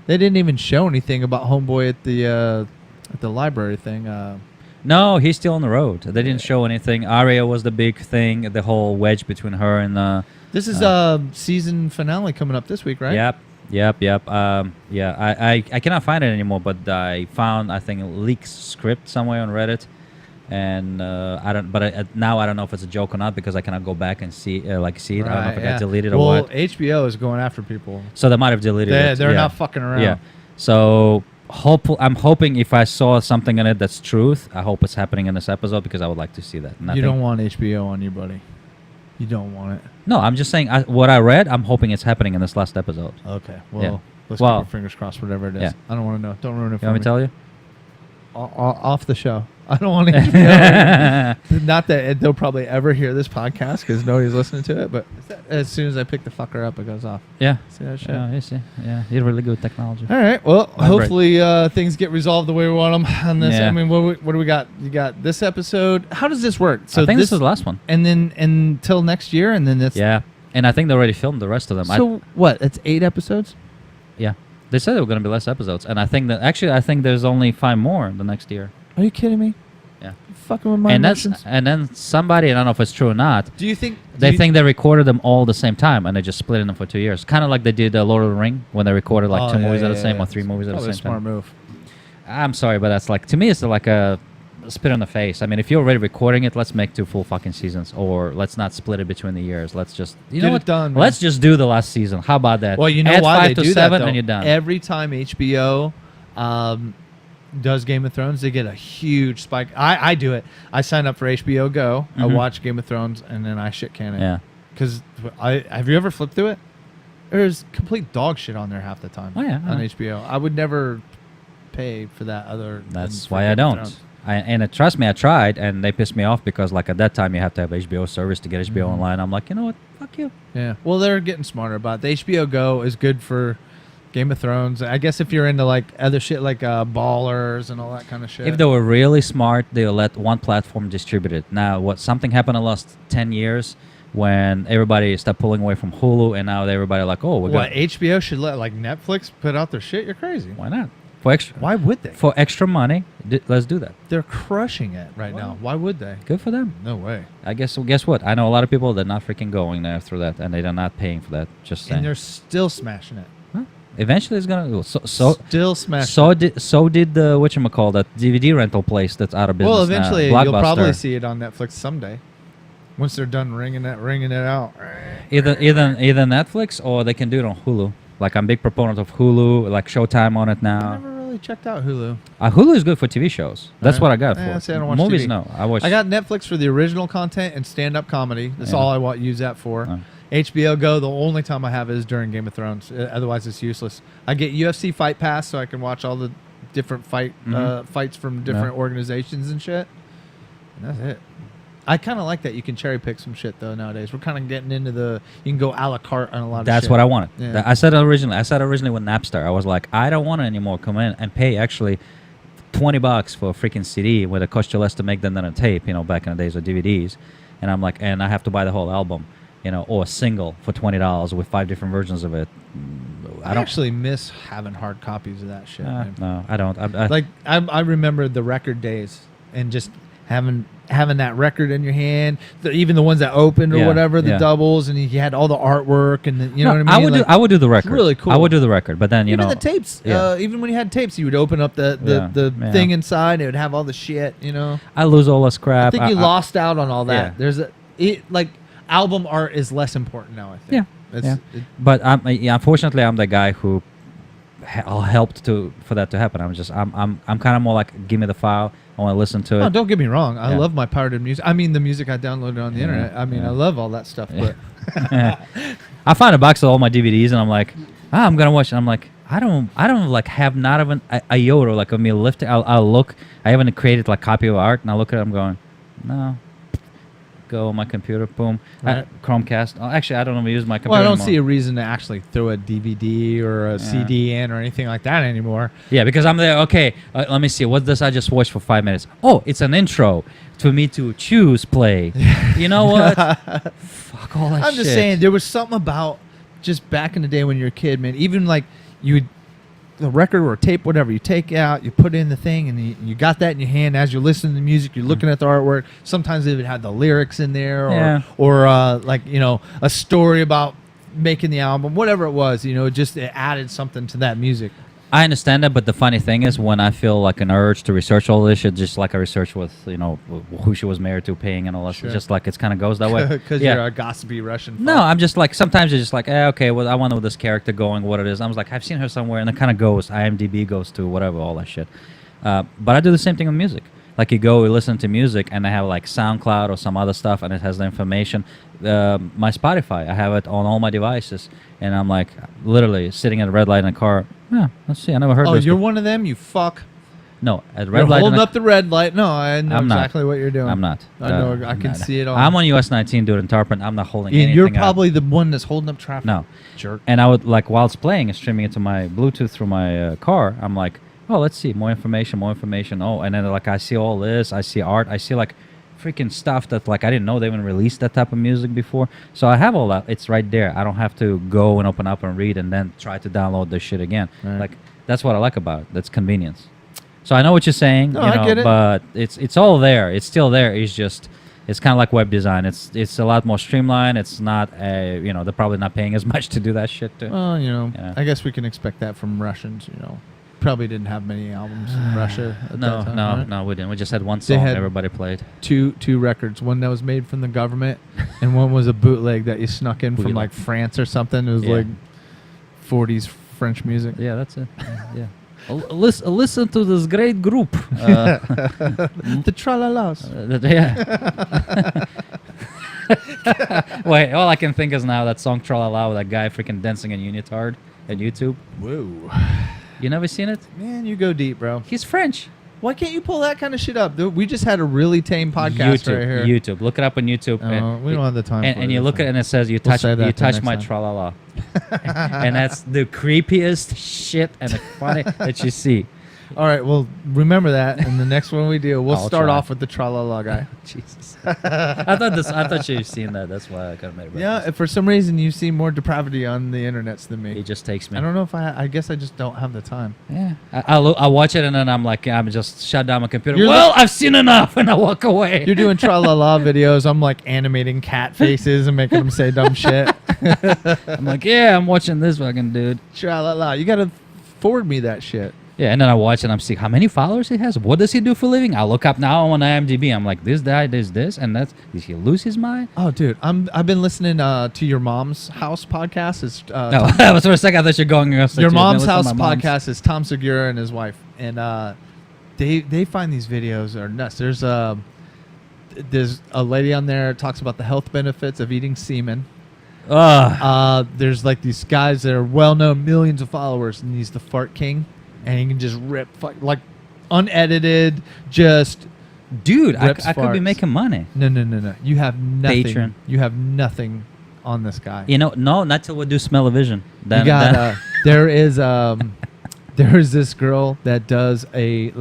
they didn't even show anything about Homeboy at the library thing. No, he's still on the road. They didn't show anything. Arya was the big thing. The whole wedge between her and. This is season finale coming up this week, right? Yep. Yeah, I cannot find it anymore, but I found, I think, a leaked script somewhere on Reddit, and I don't. But now I don't know if it's a joke or not, because I cannot go back and see it. I don't know if it got deleted or well, what. HBO is going after people. So they might have deleted it. They're yeah. not fucking around. Yeah. So I'm hoping if I saw something in it that's truth, I hope it's happening in this episode, because I would like to see that. And I You think- don't want HBO on you, buddy. You don't want it. No, I'm just saying what I read. I'm hoping it's happening in this last episode. Okay. Well, Yeah. let's Well- keep our fingers crossed. Whatever it is. Yeah. I don't want to know. Don't ruin it for You want me to tell you? Off the show. I don't want to. Not that they'll probably ever hear this podcast, because nobody's listening to it. But as soon as I pick the fucker up, it goes off. Yeah. See that shit? Yeah, you see. Yeah, you're really good with technology. All right. Well, I'm hopefully things get resolved the way we want them on this. Yeah. I mean, what do we got? You got this episode. How does this work? I think this is the last one. and then until next year, and then it's Yeah, and I think they already filmed the rest of them. So what? It's 8 episodes. Yeah, they said there were going to be less episodes, and I think I think there's only 5 more the next year. Are you kidding me? Yeah, You fucking with my and emotions. then somebody, I don't know if it's true or not. Do you think They think they recorded them all the same time, and they just split them for 2 years, kind of like they did Lord of the Ring when they recorded like 2 movies at the same or 3 movies at the Probably same a smart time. move. I'm sorry, but that's like, to me, it's like a spit on the face. I mean, if you're already recording it, let's make 2 full fucking seasons, or let's not split it between the years. Let's just Get it done, man. Let's just do the last season. How about that? Well, you know Add why 5 they to do 7 that, though? and you're done. Every time HBO does Game of Thrones, they get a huge spike. I do it. I sign up for HBO Go. I Mhm. watch Game of Thrones, and then I shit can it. Yeah. Because have you ever flipped through it? There's complete dog shit on there half the time. Oh, yeah, On yeah. HBO. I would never pay for that other. That's than for why I Game of don't. Thrones. Trust me, I tried, and they pissed me off, because like at that time you have to have HBO service to get HBO Mhm. online. I'm like, you know what? Fuck you. Yeah. Well, they're getting smarter about it. The HBO Go is good for Game of Thrones. I guess if you're into like other shit like Ballers and all that kind of shit. If they were really smart, they'll let one platform distribute it. Now, something happened in the last 10 years when everybody stopped pulling away from Hulu, and now everybody like, oh, we're what going. HBO should let like Netflix put out their shit? You're crazy. Why not? For extra, Why would they? for extra money, let's do that. They're crushing it right now. Why would they? Good for them. No way. I guess. Well, guess what? I know a lot of people that are not freaking going there through that, and they're not paying for that. Just saying. And they're still smashing it. Huh? Eventually, it's gonna. Still smashing. So did the whatchamacallit, that DVD rental place that's out of business. Well, eventually now, you'll probably Blockbuster. see it on Netflix someday. Once they're done ringing it out. Either Netflix, or they can do it on Hulu. Like, I'm a big proponent of Hulu, like Showtime on it I now. never really checked out Hulu. Hulu is good for TV shows. That's Alright. what I got Yeah, for. see, I don't watch Movies, TV. no. I watch. I got Netflix for the original content and stand-up comedy. That's Yeah. all I use that for. Oh. HBO Go, the only time I have is during Game of Thrones. Otherwise, it's useless. I get UFC Fight Pass so I can watch all the different fights from different organizations and shit. And that's it. I kind of like that you can cherry pick some shit though nowadays. We're kind of getting into you can go a la carte on a lot of shit. That's what I wanted. Yeah. I said originally with Napster, I was like, I don't want to anymore come in and pay actually $20 for a freaking CD where it cost you less to make than a tape, back in the days of DVDs. And I'm like, and I have to buy the whole album, or a single for $20 with 5 different versions of it. I actually miss having hard copies of that shit. man. No, I don't. I remember the record days and just having that record in your hand, even the ones that opened or Yeah, whatever, the yeah. doubles, and you had all the artwork, and you know what I mean. I would do the record. really cool. I would do the record, but then even the tapes. Yeah. Even when you had tapes, you would open up the Yeah. thing inside, and it would have all the shit. I lose all this crap. I think you lost out on all that. Yeah. There's album art is less important now. I think. Yeah. But unfortunately, I'm the guy who helped for that to happen. I'm kind of more like, give me the file. I want to listen to it. Oh, don't get me wrong. I Yeah. love my pirated music. I mean, the music I downloaded on the Yeah, internet. I mean, yeah. I love all that stuff. But I find a box of all my DVDs, and I'm like, I'm gonna watch it. I'm like, I don't like have not even a iota like of me lifting. I'll look. I haven't created like copy of art, and I look at it. I'm going, no. Go on my computer, boom. Right. Chromecast. Oh, actually, I don't even use my computer. well, I don't anymore. see a reason to actually throw a DVD or a CD in or anything like that anymore. Yeah, because I'm there. Okay, let me see. What does I just watch for 5 minutes? Oh, it's an intro for me to choose play. You know what? Fuck all that I'm shit. just saying, there was something about just back in the day when you were a kid, man. Even like you would, the record or tape, whatever, you take out, you put in the thing, and you got that in your hand as you're listening to the music. You're looking at the artwork. Sometimes they would have the lyrics in there, or like a story about making the album, whatever it was. Just it added something to that music. I understand that, but the funny thing is, when I feel like an urge to research all this shit, just like I research with, who she was married to, paying, and all that, Sure. just like it kind of goes that way. Because you're a gossipy Russian. No, fuck. I'm just like, sometimes you're just like, okay, well, I want to know this character going, what it is. I was like, I've seen her somewhere, and it kind of goes, IMDb goes to whatever, all that shit. But I do the same thing with music. Like, you listen to music, and I have like SoundCloud or some other stuff, and it has the information. My Spotify, I have it on all my devices, and I'm like, literally sitting at a red light in a car. Yeah, let's see, I never heard Oh, this. you're one of them, you fuck. No, at You're red light. holding up the red light. No, I know I'm not. exactly what you're doing. I'm not. I know. I can see it all. I'm on US 19 doing Tarpon. I'm not holding Ian, anything you're up. probably the one that's holding up traffic. No. Jerk. And I would, like, while it's playing and streaming it to my Bluetooth through my car, I'm like, oh, let's see, more information. Oh, and then, like, I see all this. I see art. I see, like, freaking stuff that, like, I didn't know they even released that type of music before. So I have all that. It's right there. I don't have to go and open up and read and then try to download this shit again. Right. Like, that's what I like about it. That's convenience. So I know what you're saying, No, I get it. but it's all there. It's still there. It's just, it's kind of like web design. It's a lot more streamlined. It's not they're probably not paying as much to do that shit too. Well, Yeah. I guess we can expect that from Russians. Probably didn't have many albums in Russia. At that time, right? No, we didn't. We just had one They song had everybody played. Two records. One that was made from the government, and one was a bootleg that you snuck in from Bootleg. like France or something. It was Yeah. like 40s French music. Yeah, that's it. Yeah. Listen to this great group. The Tralalas. Yeah. Wait, all I can think is now that song Tralala with that guy freaking dancing in unitard at YouTube. Whoa. You never seen it? Man, you go deep, bro. He's French. Why can't you pull that kind of shit up? Dude, we just had a really tame podcast YouTube, right here. YouTube. Look it up on YouTube. We don't have the time for And it you this look at it time. and it says, you We'll touch save that till next my time. tralala. And that's the creepiest shit and the funny that you see. All right, well, remember that. And the next one we do, we'll I'll start try. off with the Tralala guy. Jesus. I thought you've seen that. That's why I kind of made it. Yeah, if for some reason you see more depravity on the internets than He me. just takes me. I don't know if I guess I just don't have the time. Yeah. I watch it and then I'm like, I'm just shut down my computer. You're Well, I've seen enough, and I walk away. You're doing Tralala videos. I'm like animating cat faces and making them say dumb shit. I'm like, yeah, I'm watching this fucking dude. Tralala. You got to forward me that shit. Yeah, and then I watch and I'm seeing how many followers he has. What does he do for a living? I look up now on IMDb. I'm like, this guy does this, and that's. Did he lose his mind? Oh, dude, I've been listening to your mom's house podcast. It's No, that was for a second. I thought you were going. your mom's house podcast is Tom Segura and his wife, and they find these videos are nuts. There's a lady on there that talks about the health benefits of eating semen. There's like these guys that are well known, millions of followers, and he's the fart king, and he can just rip like unedited, just. Dude, I rips could be farts. making money. No. You have nothing. Patron. You have nothing on this guy. No, not till we do smell-o-vision. You got there is this girl that does a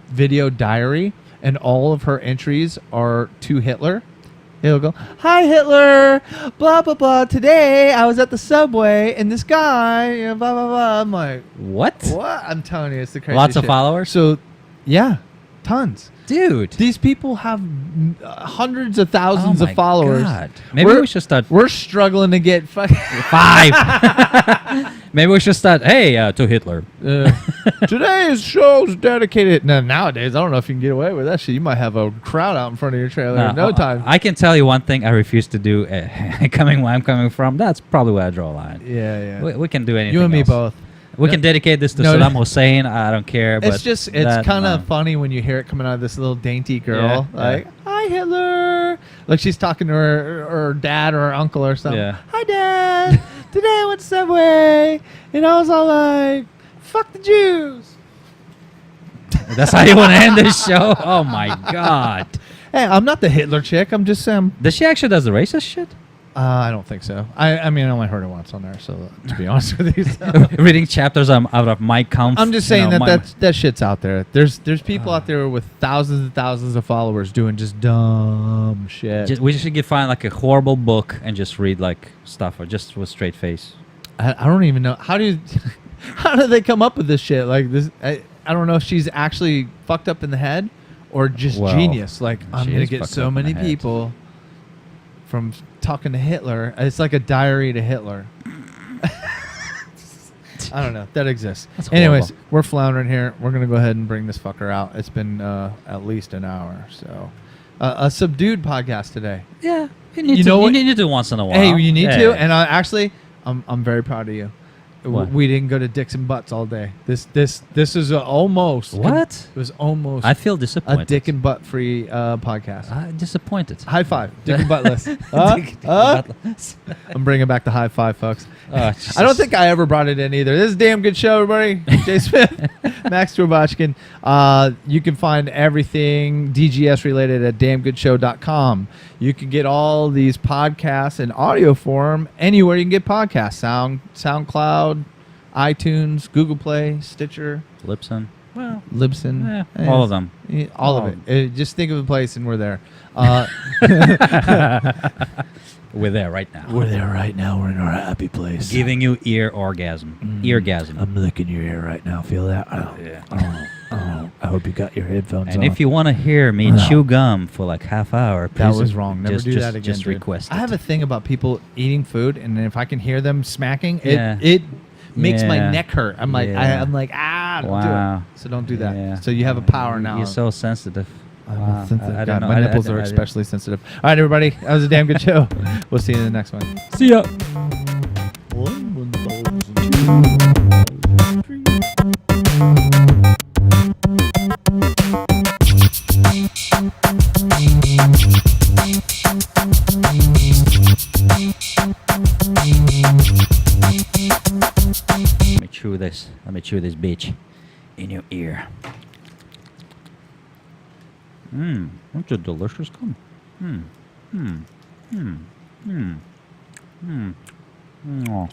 video diary, and all of her entries are to Hitler. He'll go, "Hi Hitler, blah blah blah. Today I was at the subway and this guy, blah blah blah." I'm like, what? what? I'm telling you, it's the crazy. Lots of shit. followers? So, yeah, tons. Dude. These people have hundreds of Oh thousands my of followers. God. Maybe we should start We're struggling to get 5. Maybe we should start. Hey, to Hitler. Today's show's dedicated. Now, nowadays, I don't know if you can get away with that shit. You might have a crowd out in front of your trailer in no time. I can tell you one thing I refuse to do. Coming where I'm coming from, that's probably where I draw a line. Yeah. We can do anything. You and me else. both. We can dedicate this to No, Saddam Hussein. I don't care. But It's that, kind of no. funny when you hear it coming out of this little dainty girl. Yeah, Like, hi, Hitler. Like she's talking to her dad or her uncle or something. Yeah. Hi, Dad. Today I went to Subway. And I was all like, fuck the Jews. That's how you want to end this show? Oh my God! Hey, I'm not the Hitler chick. I'm just Sam. Does she actually does the racist shit? I don't think so. I mean, I only heard it once on there. So to be honest with you, so. Reading chapters out of my Kampf. I'm just saying that shit's out there. There's people out there with thousands and thousands of followers doing just dumb shit. We should find like a horrible book and just read like stuff or just with straight face. I don't even know how do they come up with this shit like this. I don't know if she's actually fucked up in the head or just Well, don't like I'm she gonna is get fucked so up in many the head. people from talking to Hitler. It's like a diary to Hitler. I don't know. That exists. That's Anyways, horrible. we're floundering here. We're going to go ahead and bring this fucker out. It's been at least an hour. So, a subdued podcast today. Yeah, you You know what? need to do once in a while. Hey, you need Yeah. to. And I'm very proud of you. What? We didn't go to Dicks and Butts all day. This is almost. What? It was almost I feel disappointed. a dick and butt free podcast. Disappointed. High five. Dick and buttless. I'm bringing back the high five, folks. Oh, I don't think I ever brought it in either. This is a damn good show, everybody. Jay Smith, Max Turbachkin. You can find everything DGS related at damngoodshow.com. You can get all these podcasts in audio form anywhere you can get podcasts. SoundCloud, iTunes, Google Play, Stitcher, Libsyn. Well, Libsyn. all of them. All All of it. Just think of a place and we're there. We're there right now. We're there right now. We're in our happy place. Giving you ear orgasm. Eargasm. I'm licking your ear right now. Feel that? Yeah. I hope you got your headphones And on. if you want to hear me chew gum for like half hour, that please was wrong. Never do that again. Just dude. request it. I have a thing about people eating food, and if I can hear them smacking, Yeah. it makes my Yeah. neck hurt. I'm like, Yeah. don't do Wow. it. So don't do that. Yeah. So you have a power now. You're so sensitive. I'm Wow. a sensitive I guy. don't know. My nipples are especially sensitive. All right, everybody. That was a damn good show. We'll see you in the next one. See ya. Let me chew this. Let me chew this bitch in your ear. That's a delicious gum. Oh.